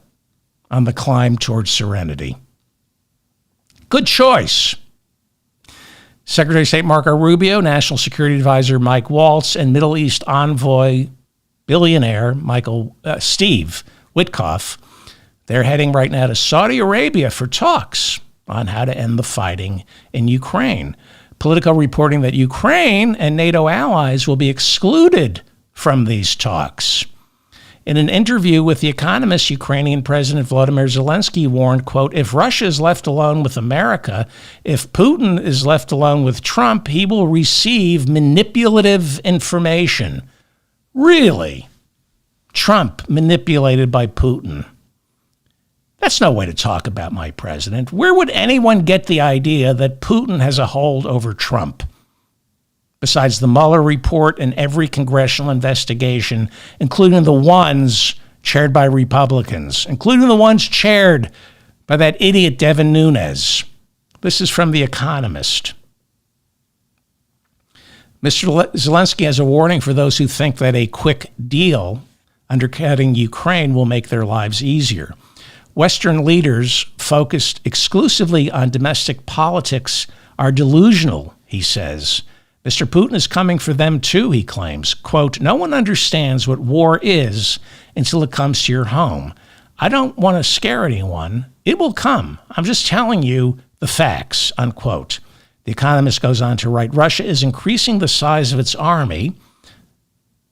on the climb towards serenity. Good choice. Secretary of State Marco Rubio, National Security Advisor Mike Waltz, and Middle East envoy billionaire Steve Witkoff, they're heading right now to Saudi Arabia for talks on how to end the fighting in Ukraine. Politico reporting that Ukraine and NATO allies will be excluded from these talks. In an interview with The Economist, Ukrainian President Volodymyr Zelensky warned, quote, if Russia is left alone with America, if Putin is left alone with Trump, he will receive manipulative information. Really? Trump manipulated by Putin. That's no way to talk about my president. Where would anyone get the idea that Putin has a hold over Trump? Besides the Mueller report and every congressional investigation, including the ones chaired by Republicans, including the ones chaired by that idiot Devin Nunes. This is from The Economist. Mr. Zelensky has a warning for those who think that a quick deal undercutting Ukraine will make their lives easier. Western leaders focused exclusively on domestic politics are delusional, he says. Mr. Putin is coming for them too, he claims. Quote, no one understands what war is until it comes to your home. I don't want to scare anyone. It will come. I'm just telling you the facts, unquote. The Economist goes on to write, Russia is increasing the size of its army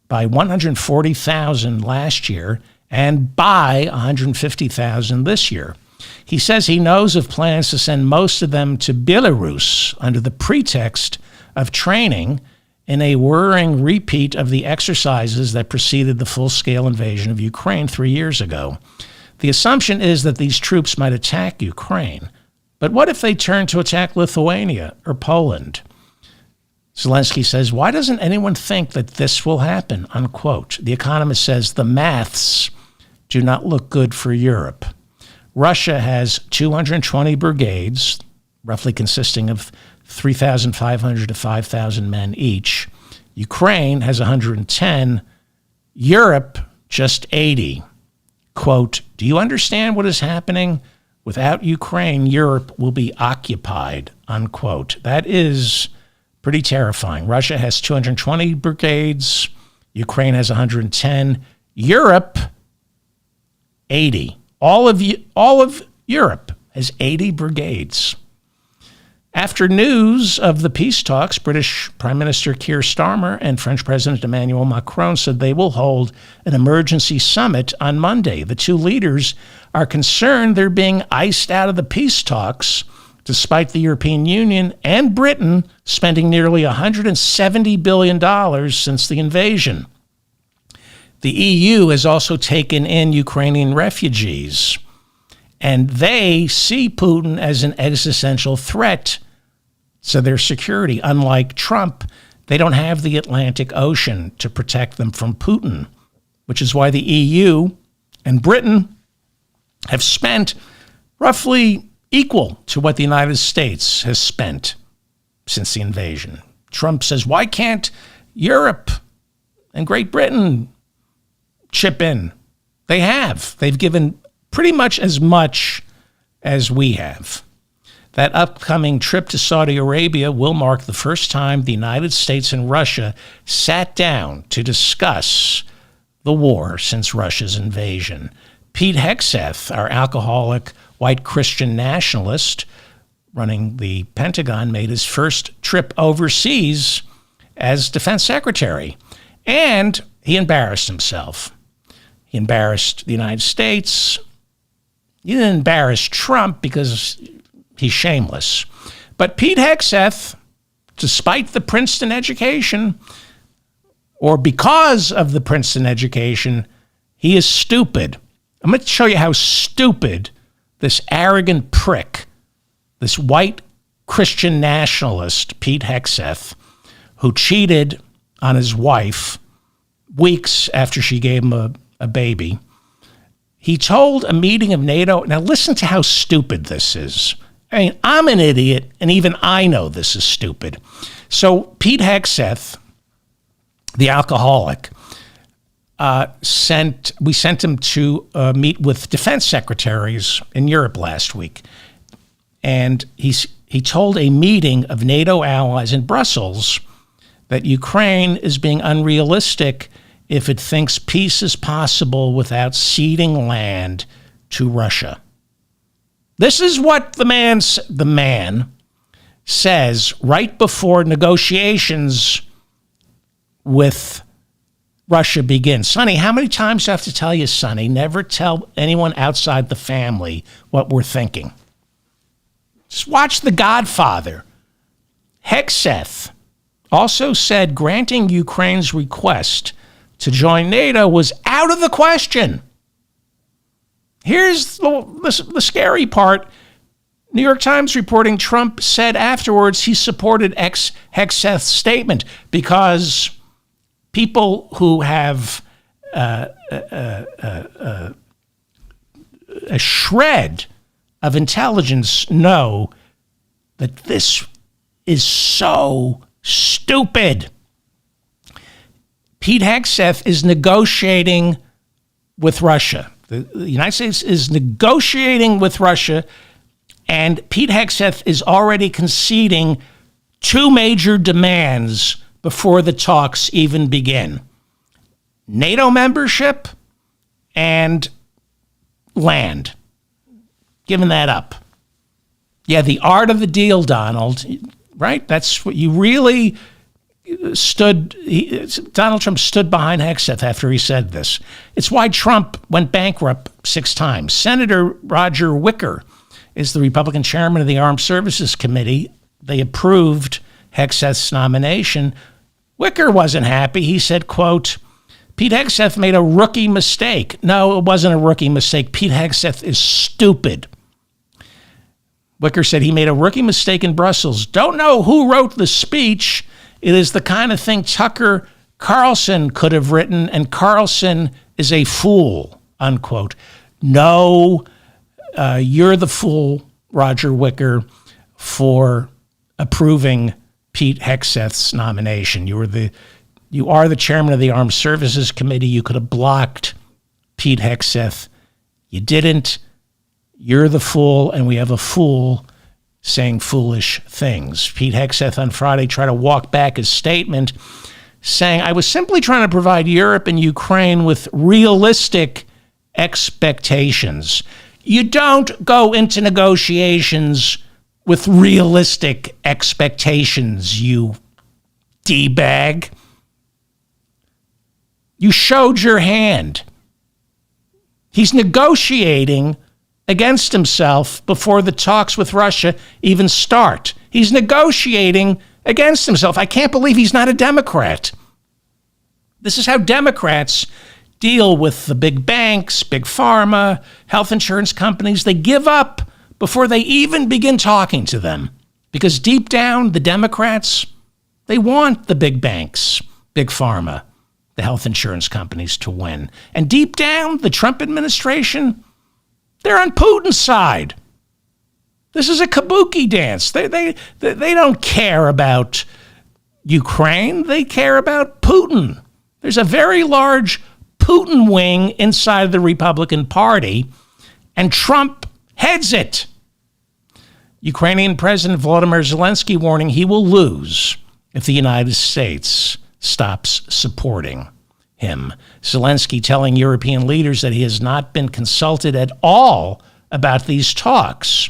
by 140,000 last year and by 150,000 this year. He says he knows of plans to send most of them to Belarus under the pretext of training in a worrying repeat of the exercises that preceded the full-scale invasion of Ukraine 3 years ago. The assumption is that these troops might attack Ukraine. But what if they turn to attack Lithuania or Poland? Zelensky says, why doesn't anyone think that this will happen, unquote. The Economist says the maths do not look good for Europe. Russia has 220 brigades, roughly consisting of 3,500 to 5,000 men each. Ukraine has 110. Europe, just 80. Quote, do you understand what is happening? Without Ukraine, Europe will be occupied, unquote. That is pretty terrifying. Russia has 220 brigades. Ukraine has 110. Europe, 80. All of Europe has 80 brigades. After news of the peace talks, British Prime Minister Keir Starmer and French President Emmanuel Macron said they will hold an emergency summit on Monday. The two leaders are concerned they're being iced out of the peace talks, despite the European Union and Britain spending nearly $170 billion since the invasion. The EU has also taken in Ukrainian refugees, and they see Putin as an existential threat to their security. Unlike Trump, they don't have the Atlantic Ocean to protect them from Putin, which is why the EU and Britain have spent roughly equal to what the United States has spent since the invasion. Trump says, why can't Europe and Great Britain chip in? They have. They've given pretty much as we have. That upcoming trip to Saudi Arabia will mark the first time the United States and Russia sat down to discuss the war since Russia's invasion. Pete Hegseth, our alcoholic white Christian nationalist, running the Pentagon, made his first trip overseas as defense secretary. And he embarrassed himself. He embarrassed the United States. He didn't embarrass Trump because he's shameless. But Pete Hegseth, despite the Princeton education, or because of the Princeton education, he is stupid. I'm going to show you how stupid this arrogant prick, this white Christian nationalist, Pete Hegseth, who cheated on his wife weeks after she gave him a baby. He told a meeting of NATO, now listen to how stupid this is. I mean, I'm an idiot, and even I know this is stupid. So Pete Hegseth, the alcoholic, we sent him to meet with defense secretaries in Europe last week. And he told a meeting of NATO allies in Brussels that Ukraine is being unrealistic if it thinks peace is possible without ceding land to Russia. This is what the man says right before negotiations with Russia begins. Sonny, how many times do I have to tell you, Sonny, never tell anyone outside the family what we're thinking? Just watch The Godfather. Hegseth also said granting Ukraine's request to join NATO was out of the question. Here's the scary part. New York Times reporting Trump said afterwards he supported Hegseth's statement because people who have a shred of intelligence know that this is so stupid. Pete Hegseth is negotiating with Russia. The United States is negotiating with Russia, and Pete Hegseth is already conceding two major demands before the talks even begin: NATO membership and land. Giving that up. Yeah, the art of the deal, Donald, right? That's what you really Donald Trump stood behind Hegseth after he said this. It's why Trump went bankrupt 6 times. Senator Roger Wicker is the Republican chairman of the Armed Services Committee. They approved Hegseth's nomination. Wicker wasn't happy. He said, quote, Pete Hegseth made a rookie mistake. No, it wasn't a rookie mistake. Pete Hegseth is stupid. Wicker said he made a rookie mistake in Brussels. Don't know who wrote the speech. It is the kind of thing Tucker Carlson could have written, and Carlson is a fool, unquote. No, you're the fool, Roger Wicker, for approving Pete Hegseth's nomination. You are the chairman of the Armed Services Committee. You could have blocked Pete Hegseth. You didn't. You're the fool, and we have a fool saying foolish things. Pete Hegseth on Friday tried to walk back his statement, saying, I was simply trying to provide Europe and Ukraine with realistic expectations. You don't go into negotiations with realistic expectations, you D-bag. You showed your hand. He's negotiating against himself before the talks with Russia even start. He's negotiating against himself. I can't believe he's not a Democrat. This is how Democrats deal with the big banks, big pharma, health insurance companies. They give up before they even begin talking to them. Because deep down, the Democrats, they want the big banks, big pharma, the health insurance companies to win. And deep down, the Trump administration, they're on Putin's side. This is a kabuki dance. They don't care about Ukraine. They care about Putin. There's a very large Putin wing inside the Republican Party, and Trump heads it. Ukrainian President Volodymyr Zelensky warning he will lose if the United States stops supporting him. Zelensky telling European leaders that he has not been consulted at all about these talks.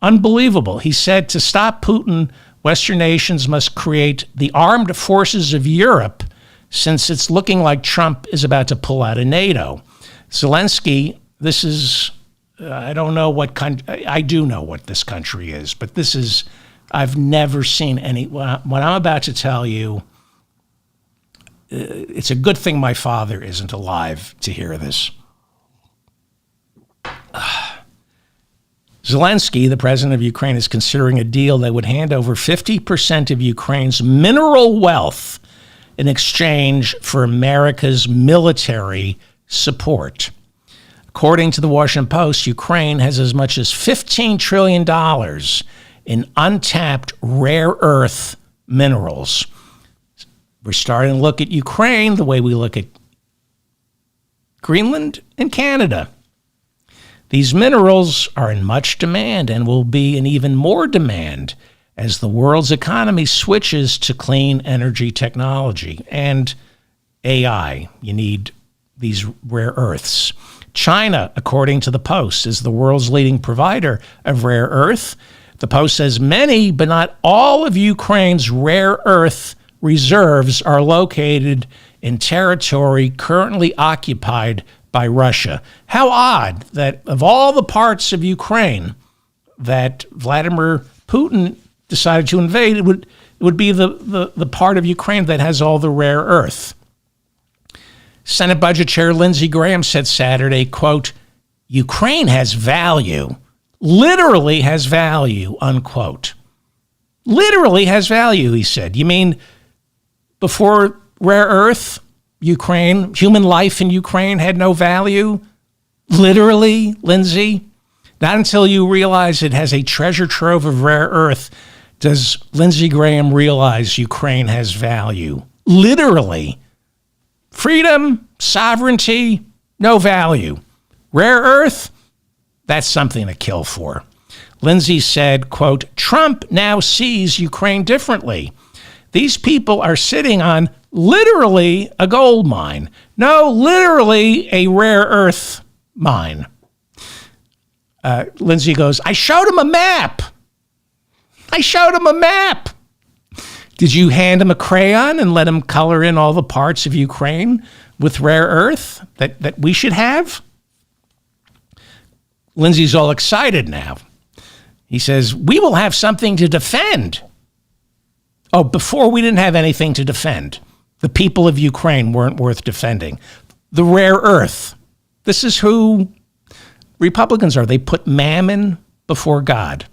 Unbelievable. He said to stop Putin, Western nations must create the armed forces of Europe, since it's looking like Trump is about to pull out of NATO. Zelensky, this is, I don't know what country, I do know what this country is, but this is, I've never seen any, what I'm about to tell you, it's a good thing my father isn't alive to hear this. Zelensky, the president of Ukraine, is considering a deal that would hand over 50% of Ukraine's mineral wealth in exchange for America's military support. According to the Washington Post, Ukraine has as much as $15 trillion in untapped rare earth minerals. We're starting to look at Ukraine the way we look at Greenland and Canada. These minerals are in much demand and will be in even more demand as the world's economy switches to clean energy technology and AI. You need these rare earths. China, according to the Post, is the world's leading provider of rare earth. The Post says many, but not all of Ukraine's rare earth reserves are located in territory currently occupied by Russia. How odd that of all the parts of Ukraine that Vladimir Putin decided to invade, it would be the part of Ukraine that has all the rare earth. Senate Budget Chair Lindsey Graham said Saturday, quote, Ukraine has value, literally has value, unquote. Literally has value, he said. You mean before rare earth, Ukraine, human life in Ukraine had no value? Literally, Lindsey? Not until you realize it has a treasure trove of rare earth does Lindsey Graham realize Ukraine has value. Literally. Freedom, sovereignty, no value. Rare earth, that's something to kill for. Lindsey said, quote, Trump now sees Ukraine differently. These people are sitting on literally a gold mine. No, literally a rare earth mine. Lindsey goes, I showed him a map. Did you hand him a crayon and let him color in all the parts of Ukraine with rare earth that we should have? Lindsey's all excited now. He says, we will have something to defend. Oh, before we didn't have anything to defend. The people of Ukraine weren't worth defending. The rare earth. This is who Republicans are. They put mammon before God.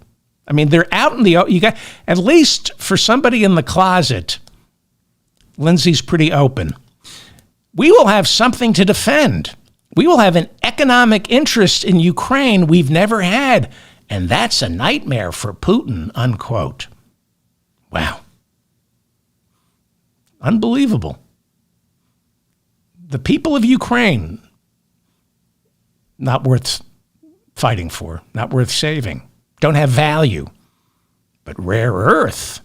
I mean, they're out in the, you got, at least for somebody in the closet, Lindsey's pretty open. We will have something to defend. We will have an economic interest in Ukraine we've never had. And that's a nightmare for Putin, unquote. Wow. Unbelievable. The people of Ukraine, not worth fighting for, not worth saving, don't have value. But rare earth,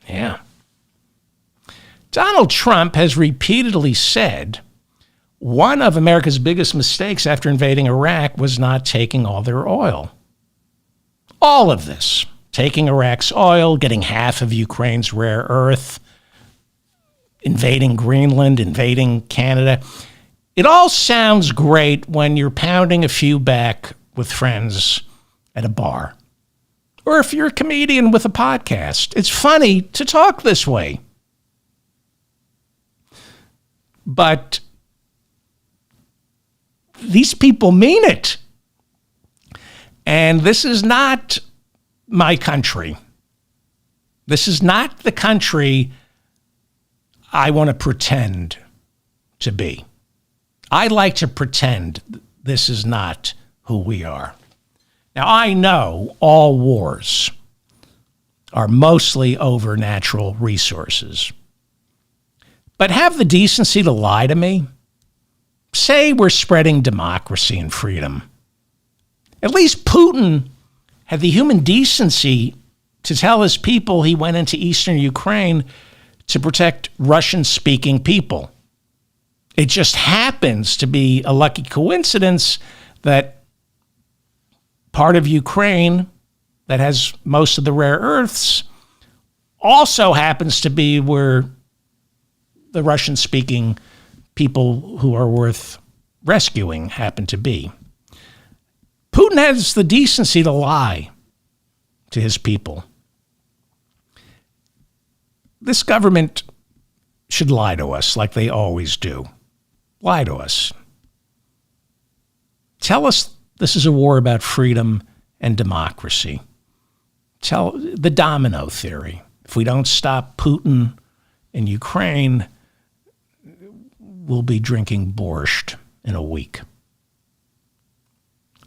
yeah. Donald Trump has repeatedly said one of America's biggest mistakes after invading Iraq was not taking all their oil. All of this. Taking Iraq's oil, getting half of Ukraine's rare earth, invading Greenland, invading Canada. It all sounds great when you're pounding a few back with friends at a bar. Or if you're a comedian with a podcast. It's funny to talk this way. But these people mean it. And this is not my country. This is not the country I want to pretend to be. I like to pretend this is not who we are. Now, I know all wars are mostly over natural resources. But have the decency to lie to me. Say we're spreading democracy and freedom. At least Putin had the human decency to tell his people he went into eastern Ukraine to protect Russian-speaking people. It just happens to be a lucky coincidence that part of Ukraine that has most of the rare earths also happens to be where the Russian-speaking people who are worth rescuing happen to be. Putin has the decency to lie to his people. This government should lie to us like they always do. Lie to us. Tell us this is a war about freedom and democracy. Tell the domino theory. If we don't stop Putin in Ukraine, we'll be drinking borscht in a week.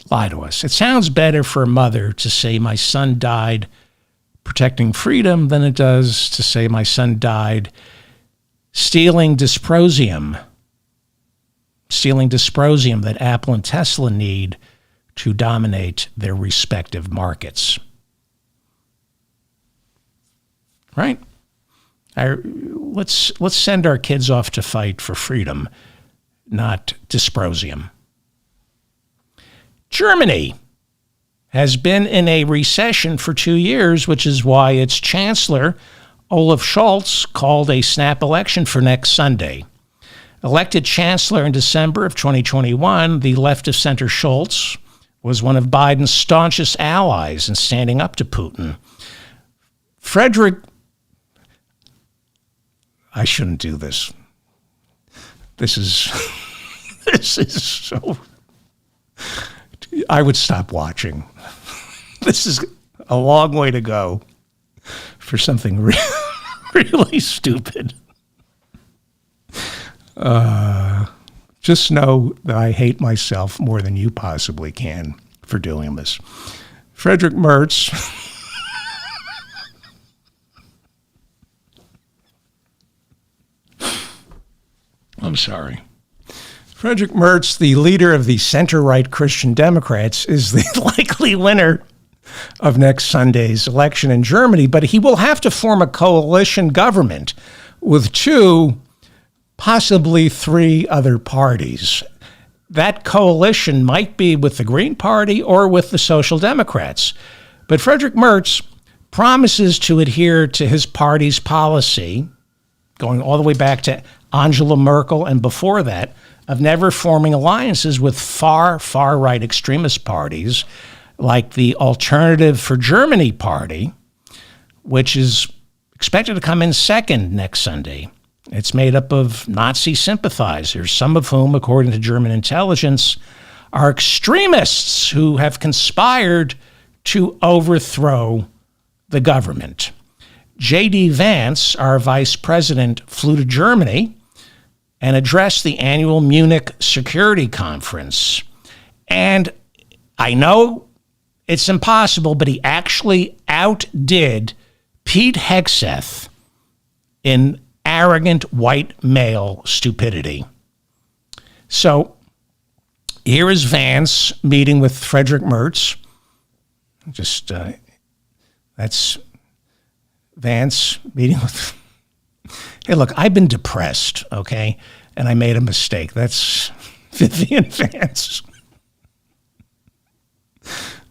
Lie to us. It sounds better for a mother to say my son died protecting freedom than it does to say my son died stealing dysprosium that Apple and Tesla need to dominate their respective markets. Right? Let's send our kids off to fight for freedom, not dysprosium. Germany has been in a recession for 2 years, which is why its chancellor, Olaf Scholz, called a snap election for next Sunday. Elected chancellor in December of 2021, the left-of-center Scholz was one of Biden's staunchest allies in standing up to Putin. I shouldn't do this. This is so... I would stop watching. This is a long way to go for something really stupid. Just know that I hate myself more than you possibly can for doing this. Friedrich Merz. I'm sorry. Friedrich Merz, the leader of the center-right Christian Democrats, is the likely winner of next Sunday's election in Germany, but he will have to form a coalition government with 2, possibly 3 other parties. That coalition might be with the Green Party or with the Social Democrats. But Friedrich Merz promises to adhere to his party's policy, going all the way back to Angela Merkel and before that, of never forming alliances with far-right extremist parties like the Alternative for Germany party, which is expected to come in second next Sunday. It's made up of Nazi sympathizers, some of whom, according to German intelligence, are extremists who have conspired to overthrow the government. J.D. Vance, our vice president, flew to Germany and addressed the annual Munich Security Conference. And I know it's impossible, but he actually outdid Pete Hegseth in arrogant white male stupidity. So here is Vance meeting with Friedrich Merz. That's Vance meeting with... Hey, look, I've been depressed, okay? And I made a mistake. That's Vivian Vance.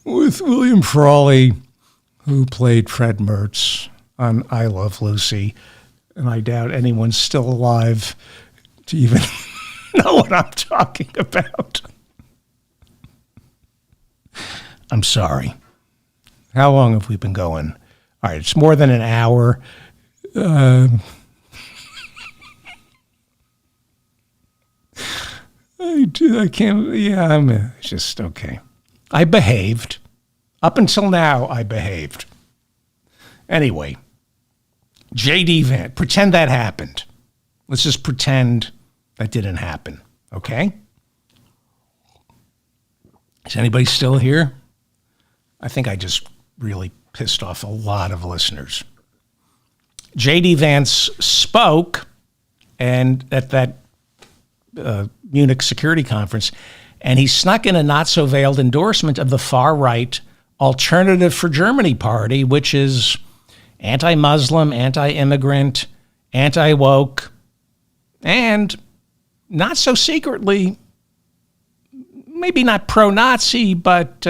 With William Frawley, who played Fred Merz on I Love Lucy. And I doubt anyone's still alive to even know what I'm talking about. I'm sorry. How long have we been going? All right, it's more than an hour. I can't, I'm just, okay. I behaved. Up until now, I behaved. Anyway, J.D. Vance, pretend that happened. Let's just pretend that didn't happen, okay? Is anybody still here? I think I just really pissed off a lot of listeners. J.D. Vance spoke and at that Munich Security Conference, and he snuck in a not-so-veiled endorsement of the far-right Alternative for Germany party, which is anti-Muslim, anti-immigrant, anti-woke, and not so secretly, maybe not pro-Nazi, but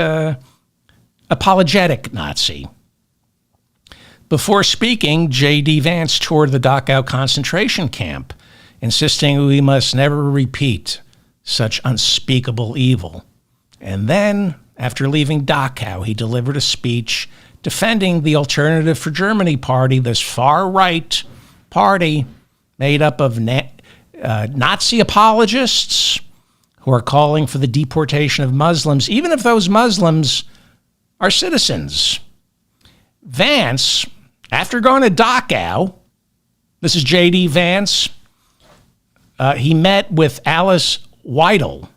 apologetic Nazi. Before speaking, J.D. Vance toured the Dachau concentration camp, insisting we must never repeat such unspeakable evil. And then, after leaving Dachau, he delivered a speech defending the Alternative for Germany party, this far-right party made up of Nazi apologists who are calling for the deportation of Muslims, even if those Muslims are citizens. Vance, after going to Dachau, this is J.D. Vance, he met with Alice Weidel,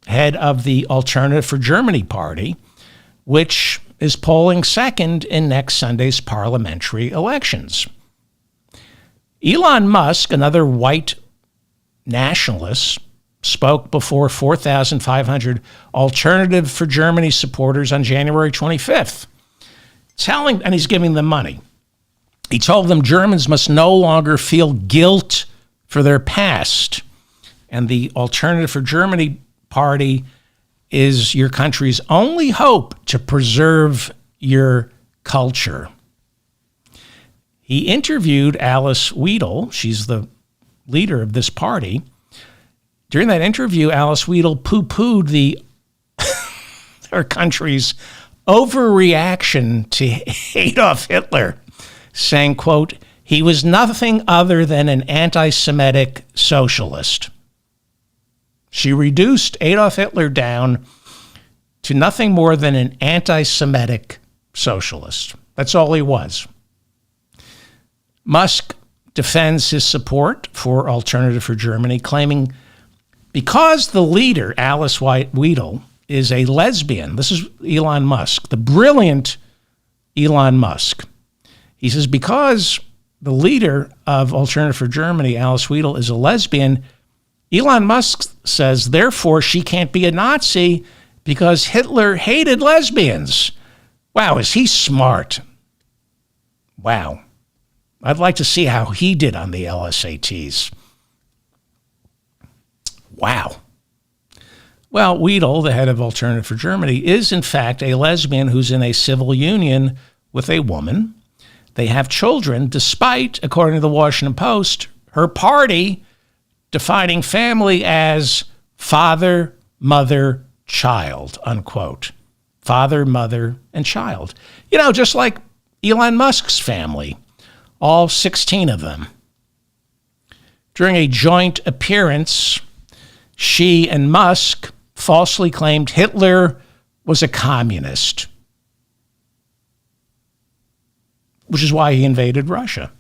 head of the Alternative for Germany party, which is polling second in next Sunday's parliamentary elections. Elon Musk, another white nationalist, spoke before 4,500 Alternative for Germany supporters on January 25th, and he's giving them money. He told them Germans must no longer feel guilt for their past. And the Alternative for Germany party is your country's only hope to preserve your culture. He interviewed Alice Weidel. She's the leader of this party. During that interview, Alice Weidel poo-pooed our country's overreaction to Adolf Hitler, saying, quote, he was nothing other than an anti-Semitic socialist. She reduced Adolf Hitler down to nothing more than an anti-Semitic socialist. That's all he was. Musk defends his support for Alternative for Germany, claiming because the leader, Alice Weidel, is a lesbian. This is Elon Musk, the brilliant Elon Musk. He says because the leader of Alternative for Germany, Alice Weidel, is a lesbian, Elon Musk says, therefore, she can't be a Nazi because Hitler hated lesbians. Wow, is he smart? Wow. I'd like to see how he did on the LSATs. Wow. Well, Weidel, the head of Alternative for Germany, is in fact a lesbian who's in a civil union with a woman. They have children, despite, according to the Washington Post, her party defining family as father, mother, child, unquote. Father, mother, and child. You know, just like Elon Musk's family, all 16 of them. During a joint appearance, she and Musk falsely claimed Hitler was a communist, which is why he invaded Russia.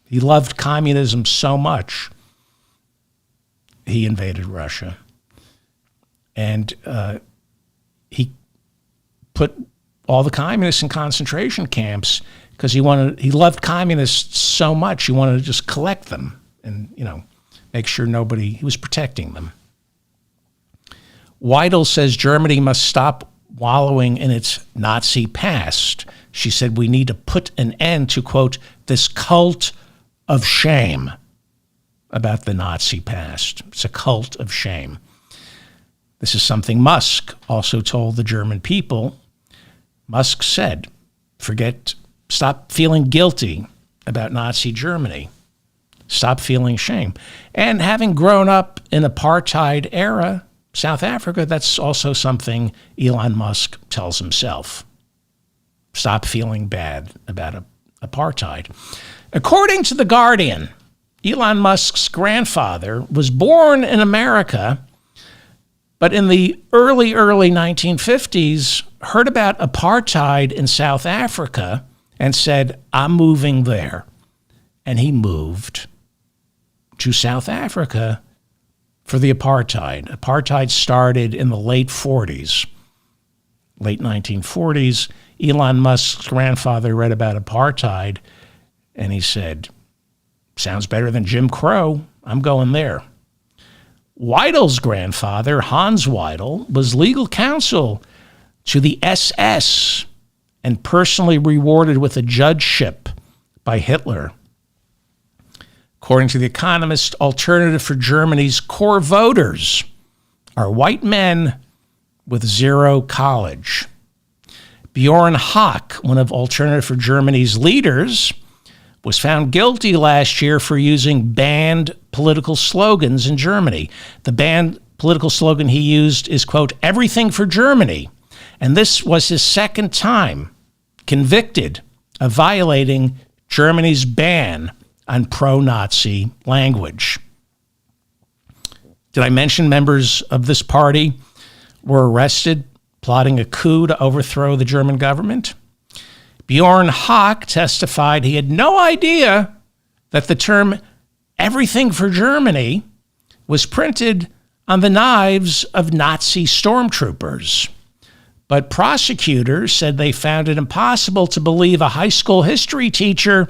He loved communism so much, he invaded Russia. And he put all the communists in concentration camps because he loved communists so much, he wanted to just collect them and, make sure he was protecting them. Weidel says Germany must stop wallowing in its Nazi past. She said we need to put an end to, quote, this cult of shame about the Nazi past. It's a cult of shame. This is something Musk also told the German people. Musk said, stop feeling guilty about Nazi Germany. Stop feeling shame. And having grown up in apartheid era, South Africa, that's also something Elon Musk tells himself. Stop feeling bad about apartheid. According to The Guardian, Elon Musk's grandfather was born in America, but in the early 1950s, heard about apartheid in South Africa and said, I'm moving there. And he moved to South Africa for the apartheid. Apartheid started in the late 1940s. Elon Musk's grandfather read about apartheid, and he said, sounds better than Jim Crow. I'm going there. Weidel's grandfather, Hans Weidel, was legal counsel to the SS and personally rewarded with a judgeship by Hitler. According to The Economist, Alternative for Germany's core voters are white men with zero college. Bjorn Höcke, one of Alternative for Germany's leaders, was found guilty last year for using banned political slogans in Germany. The banned political slogan he used is, quote, "Everything for Germany." And this was his second time convicted of violating Germany's ban on pro-Nazi language. Did I mention members of this party were arrested plotting a coup to overthrow the German government? Bjorn Höcke testified he had no idea that the term "everything for Germany" was printed on the knives of Nazi stormtroopers. But prosecutors said they found it impossible to believe a high school history teacher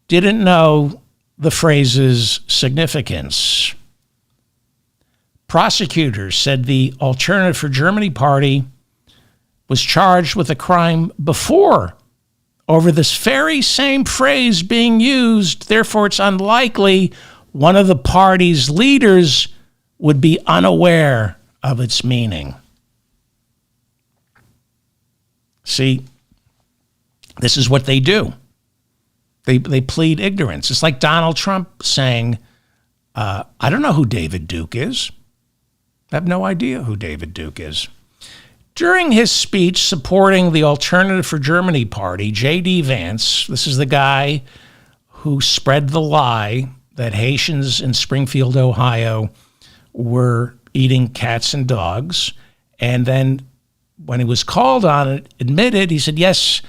didn't know the phrase's significance. Prosecutors said the Alternative for Germany party was charged with a crime before over this very same phrase being used. Therefore, it's unlikely one of the party's leaders would be unaware of its meaning. See, this is what they do. They plead ignorance. It's like Donald Trump saying, I don't know who David Duke is. I have no idea who David Duke is. During his speech supporting the Alternative for Germany party, J.D. Vance, this is the guy who spread the lie that Haitians in Springfield, Ohio were eating cats and dogs. And then when he was called on it, admitted, he said, yes,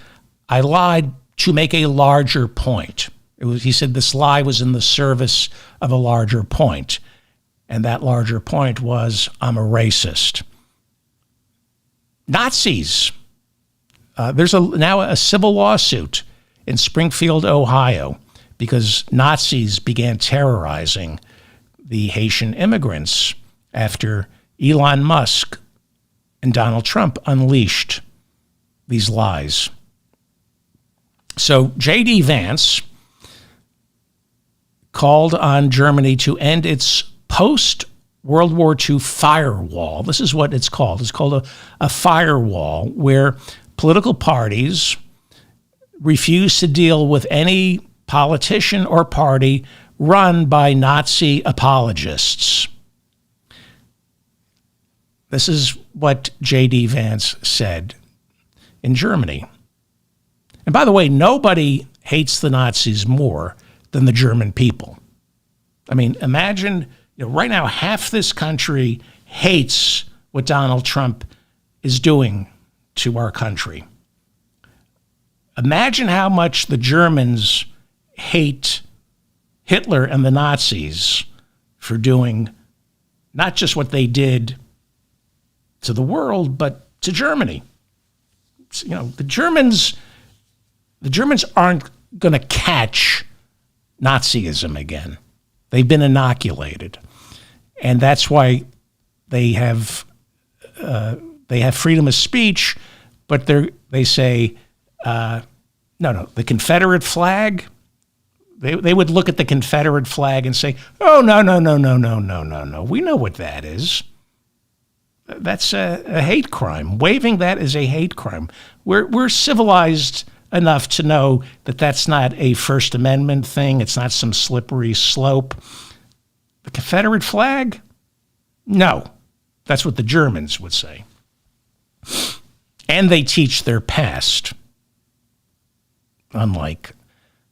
I lied to make a larger point. He said this lie was in the service of a larger point. And that larger point was, I'm a racist. Nazis. There's now a civil lawsuit in Springfield, Ohio, because Nazis began terrorizing the Haitian immigrants after Elon Musk and Donald Trump unleashed these lies. So J.D. Vance called on Germany to end its post-World War II firewall. This is what it's called. It's called a firewall, where political parties refuse to deal with any politician or party run by Nazi apologists. This is what J.D. Vance said in Germany. And by the way, nobody hates the Nazis more than the German people. I mean, imagine, right now, half this country hates what Donald Trump is doing to our country. Imagine how much the Germans hate Hitler and the Nazis for doing not just what they did to the world, but to Germany. The Germans aren't going to catch Nazism again. They've been inoculated. And that's why they have freedom of speech, but they say, no, the Confederate flag, they would look at the Confederate flag and say, oh, no. We know what that is. That's a hate crime. Waving that is a hate crime. We're civilized enough to know that that's not a First Amendment thing. It's not some slippery slope. The Confederate flag? No. That's what the Germans would say. And they teach their past, unlike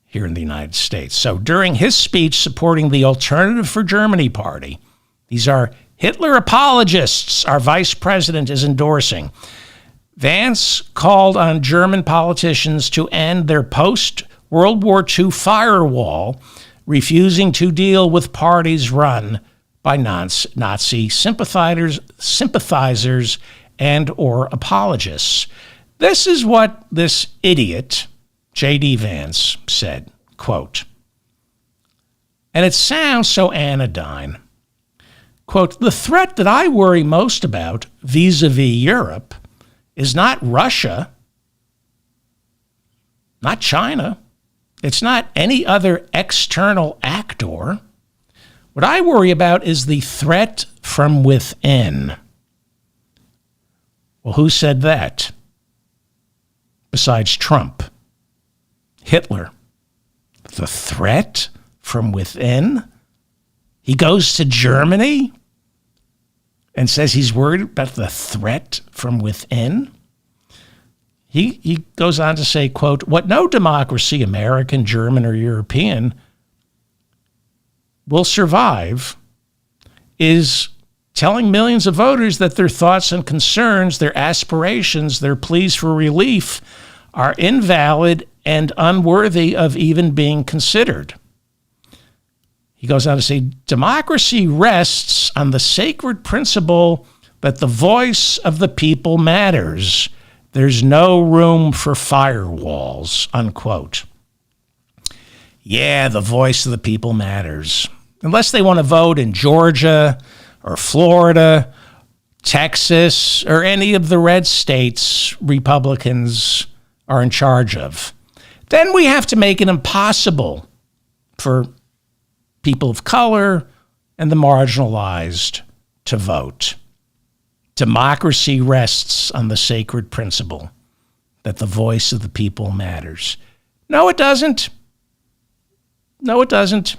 here in the United States. So during his speech supporting the Alternative for Germany party, these are Hitler apologists our vice president is endorsing, Vance called on German politicians to end their post-World War II firewall, refusing to deal with parties run by Nazi sympathizers and or apologists. This is what this idiot, J.D. Vance, said, quote, and it sounds so anodyne. Quote, the threat that I worry most about vis-a-vis Europe is not Russia, not China. It's not any other external actor. What I worry about is the threat from within. Well, who said that? Besides Trump. Hitler. The threat from within? He goes to Germany and says he's worried about the threat from within? He goes on to say, quote, what no democracy, American, German, or European, will survive is telling millions of voters that their thoughts and concerns, their aspirations, their pleas for relief are invalid and unworthy of even being considered. He goes on to say, democracy rests on the sacred principle that the voice of the people matters. There's no room for firewalls, unquote. Yeah, the voice of the people matters. Unless they want to vote in Georgia or Florida, Texas, or any of the red states Republicans are in charge of. Then we have to make it impossible for people of color and the marginalized to vote. Democracy rests on the sacred principle that the voice of the people matters. No, it doesn't. No, it doesn't.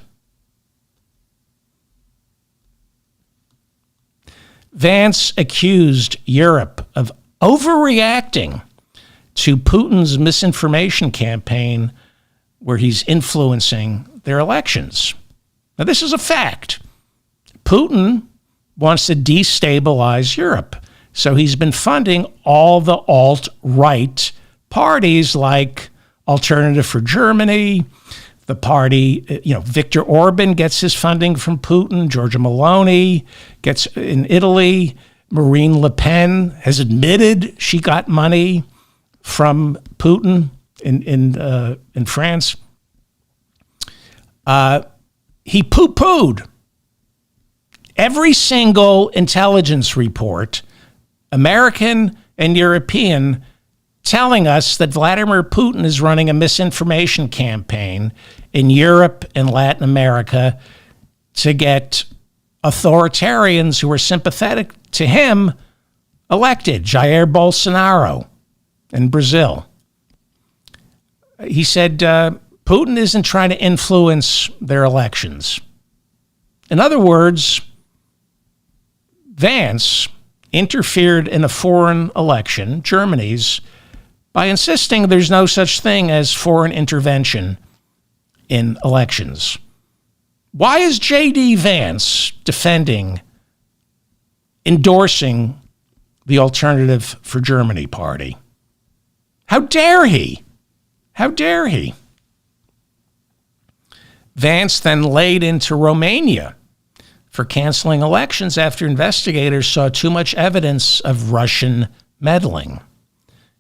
Vance accused Europe of overreacting to Putin's misinformation campaign where he's influencing their elections. Now, this is a fact. Putin wants to destabilize Europe. So he's been funding all the alt-right parties like Alternative for Germany, the party, Viktor Orban gets his funding from Putin, Giorgia Meloni gets in Italy, Marine Le Pen has admitted she got money from Putin in France. He poo-pooed every single intelligence report, American and European, telling us that Vladimir Putin is running a misinformation campaign in Europe and Latin America to get authoritarians who are sympathetic to him elected, Jair Bolsonaro in Brazil. He said Putin isn't trying to influence their elections. In other words, Vance interfered in a foreign election, Germany's, by insisting there's no such thing as foreign intervention in elections. Why is J.D. Vance defending, endorsing the Alternative for Germany party? How dare he? How dare he? Vance then laid into Romania for canceling elections after investigators saw too much evidence of Russian meddling.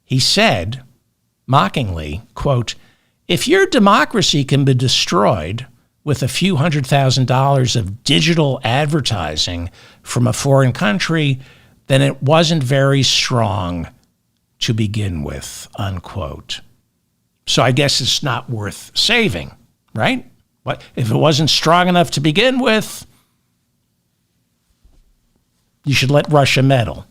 He said, mockingly, quote, if your democracy can be destroyed with a few $100,000 of digital advertising from a foreign country, then it wasn't very strong to begin with, unquote. So I guess it's not worth saving, right? But if it wasn't strong enough to begin with, you should let Russia meddle.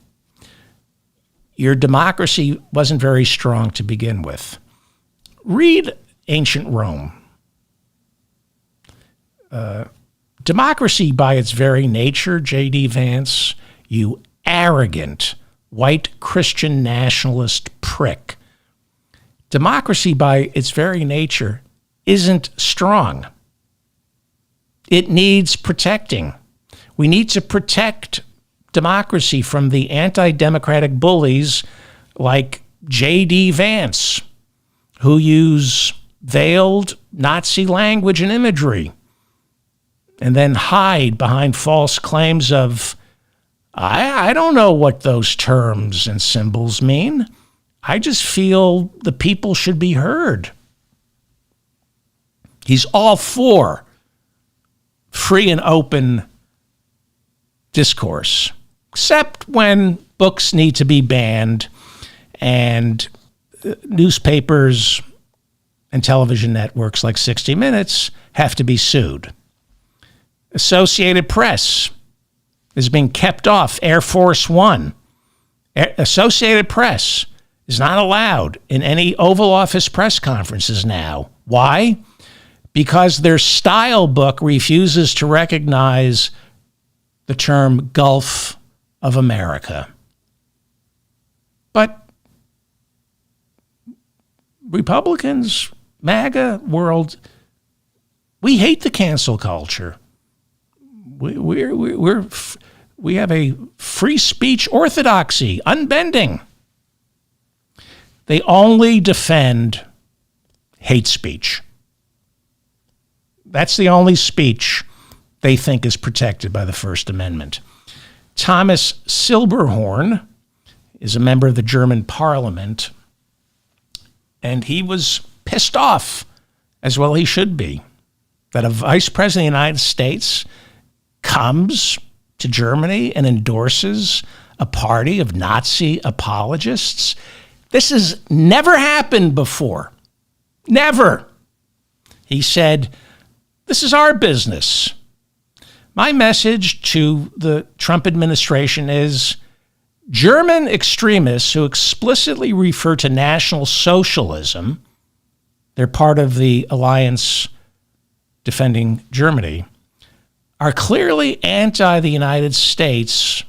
Your democracy wasn't very strong to begin with. Read ancient Rome. Democracy by its very nature, J.D. Vance, you arrogant white Christian nationalist prick. Democracy by its very nature isn't strong. It needs protecting. We need to protect democracy from the anti-democratic bullies like J.D. Vance, who use veiled Nazi language and imagery and then hide behind false claims of, I don't know what those terms and symbols mean. I just feel the people should be heard. He's all for free and open discourse, except when books need to be banned and newspapers and television networks like 60 Minutes have to be sued. Associated Press is being kept off Air Force One Associated Press is not allowed in any Oval Office press conferences now. Why? Because their style book refuses to recognize the term Gulf of America. But Republicans, MAGA world, we hate the cancel culture. We have a free speech orthodoxy, unbending. They only defend hate speech. That's the only speech they think is protected by the First Amendment. Thomas Silberhorn is a member of the German parliament, and he was pissed off, as well he should be, that a vice president of the United States comes to Germany and endorses a party of Nazi apologists. This has never happened before. Never. He said, this is our business. My message to the Trump administration is German extremists who explicitly refer to National Socialism, they're part of the alliance defending Germany, are clearly anti the United States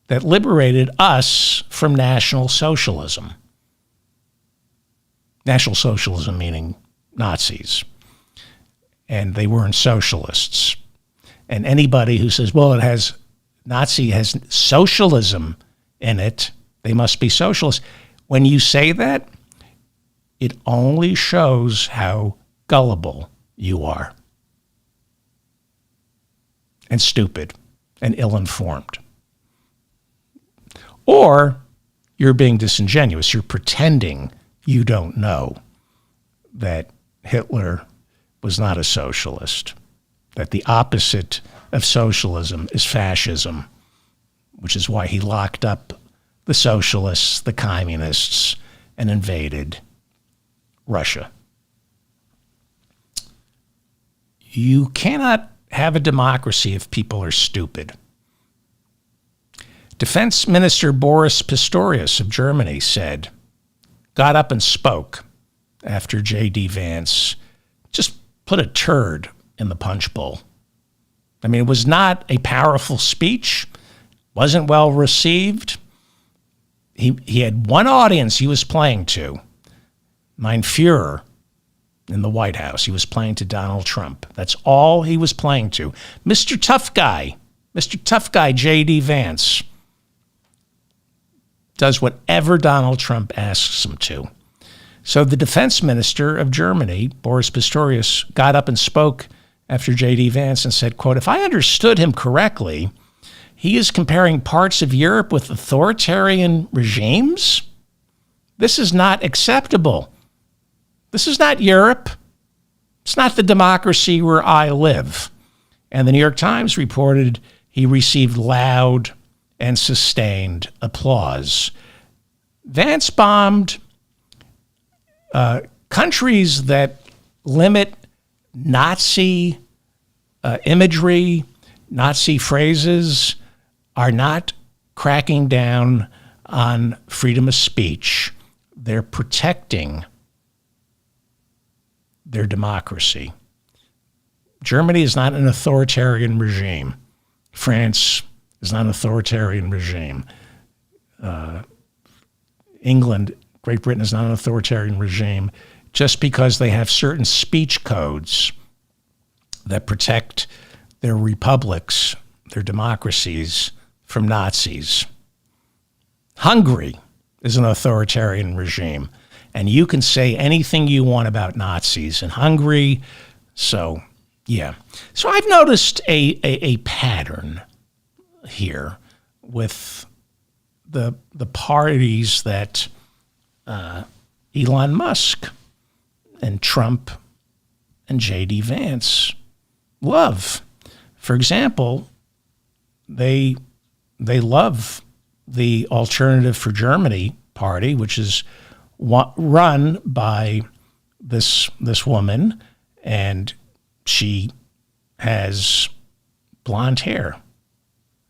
that liberated us from National Socialism. National Socialism meaning Nazis. And they weren't socialists. And anybody who says, well, Nazi has socialism in it, they must be socialists. When you say that, it only shows how gullible you are. And stupid and ill-informed. Or you're being disingenuous. You're pretending you don't know that Hitler was not a socialist, that the opposite of socialism is fascism, which is why he locked up the socialists, the communists, and invaded Russia. You cannot have a democracy if people are stupid. Defense Minister Boris Pistorius of Germany got up and spoke after J.D. Vance just put a turd in the punch bowl. I mean, it was not a powerful speech, wasn't well received. He had one audience he was playing to, Mein Führer in the White House. He was playing to Donald Trump. That's all he was playing to. Mr. Tough Guy, J.D. Vance, does whatever Donald Trump asks him to. So the defense minister of Germany, Boris Pistorius, got up and spoke after J.D. Vance and said, quote, if I understood him correctly, he is comparing parts of Europe with authoritarian regimes? This is not acceptable. This is not Europe. It's not the democracy where I live. And the New York Times reported he received loud and sustained applause. Vance bombed countries that limit Nazi imagery, Nazi phrases, are not cracking down on freedom of speech. They're protecting their democracy. Germany is not an authoritarian regime. France is not an authoritarian regime. England, Great Britain is not an authoritarian regime just because they have certain speech codes that protect their republics, their democracies, from Nazis. Hungary is an authoritarian regime, and you can say anything you want about Nazis in Hungary. So, yeah. So I've noticed a pattern here with the parties that Elon Musk and Trump and J.D. Vance love. For example, they love the Alternative for Germany party, which is run by this woman, and she has blonde hair.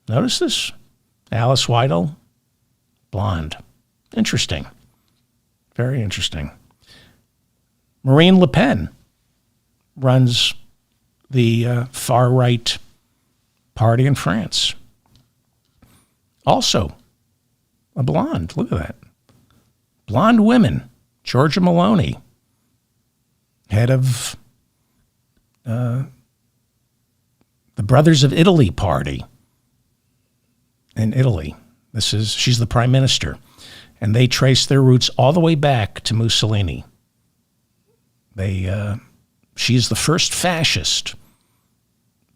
Notice this? Alice Weidel, blonde. Interesting. Very interesting. Marine Le Pen runs the far-right party in France. Also, a blonde. Look at that. Blonde women. Giorgia Meloni, head of the Brothers of Italy party in Italy. She's the prime minister. And they trace their roots all the way back to Mussolini. She's the first fascist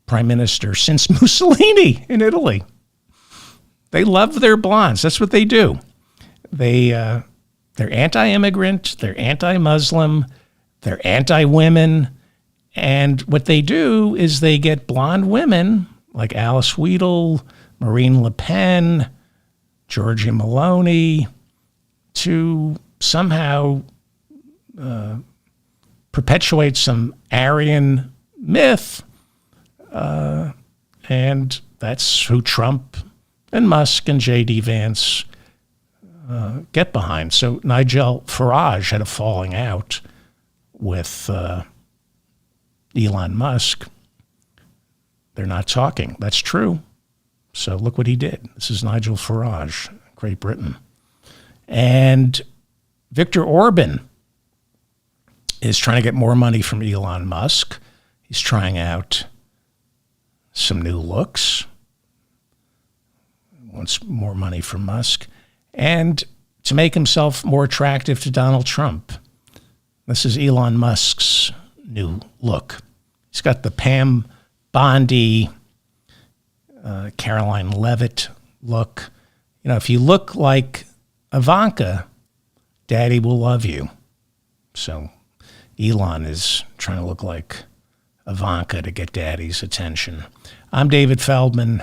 prime minister since Mussolini in Italy. They love their blondes. That's what they do. They're anti-immigrant, they're anti-Muslim, they're anti-women, and what they do is they get blonde women like Alice Weidel, Marine Le Pen, Giorgia Meloni to somehow perpetuate some Aryan myth, and that's who Trump and Musk and J.D. Vance get behind. So Nigel Farage had a falling out with Elon Musk. They're not talking. That's true. So look what he did. This is Nigel Farage, Great Britain. And Viktor Orban is trying to get more money from Elon Musk. He's trying out some new looks. Wants more money from Musk. And to make himself more attractive to Donald Trump. This is Elon Musk's new look. He's got the Pam Bondi, Caroline Levitt look. You know, if you look like Ivanka, Daddy will love you. So Elon is trying to look like Ivanka to get Daddy's attention. I'm David Feldman,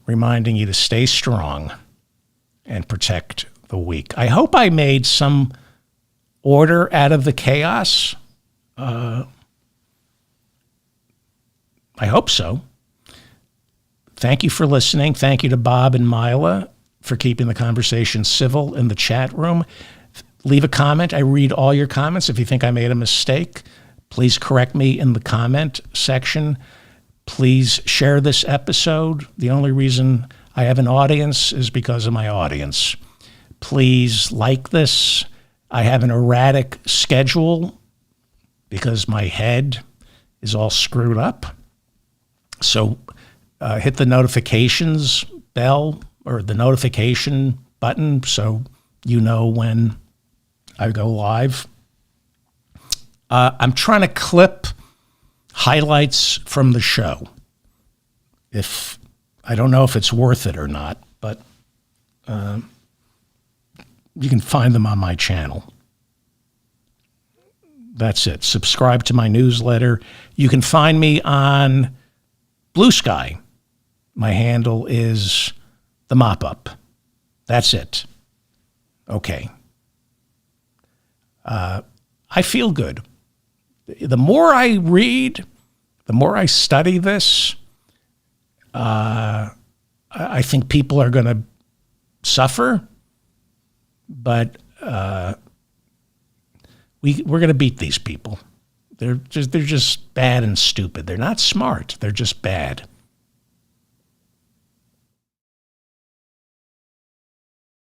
reminding you to stay strong and protect the weak. I hope I made some order out of the chaos. I hope so. Thank you for listening. Thank you to Bob and Mila for keeping the conversation civil in the chat room. Leave a comment. I read all your comments. If you think I made a mistake, please correct me in the comment section. Please share this episode. The only reason I have an audience is because of my audience. Please like this. I have an erratic schedule because my head is all screwed up. So hit the notifications bell or the notification button so you know when I go live. I'm trying to clip highlights from the show. I don't know if it's worth it or not, but you can find them on my channel. That's it. Subscribe to my newsletter. You can find me on Blue Sky. My handle is The Mop Up. That's it. Okay. I feel good. The more I read, the more I study this, I think people are going to suffer, but we're going to beat these people. They're just bad and stupid. They're not smart. They're just bad.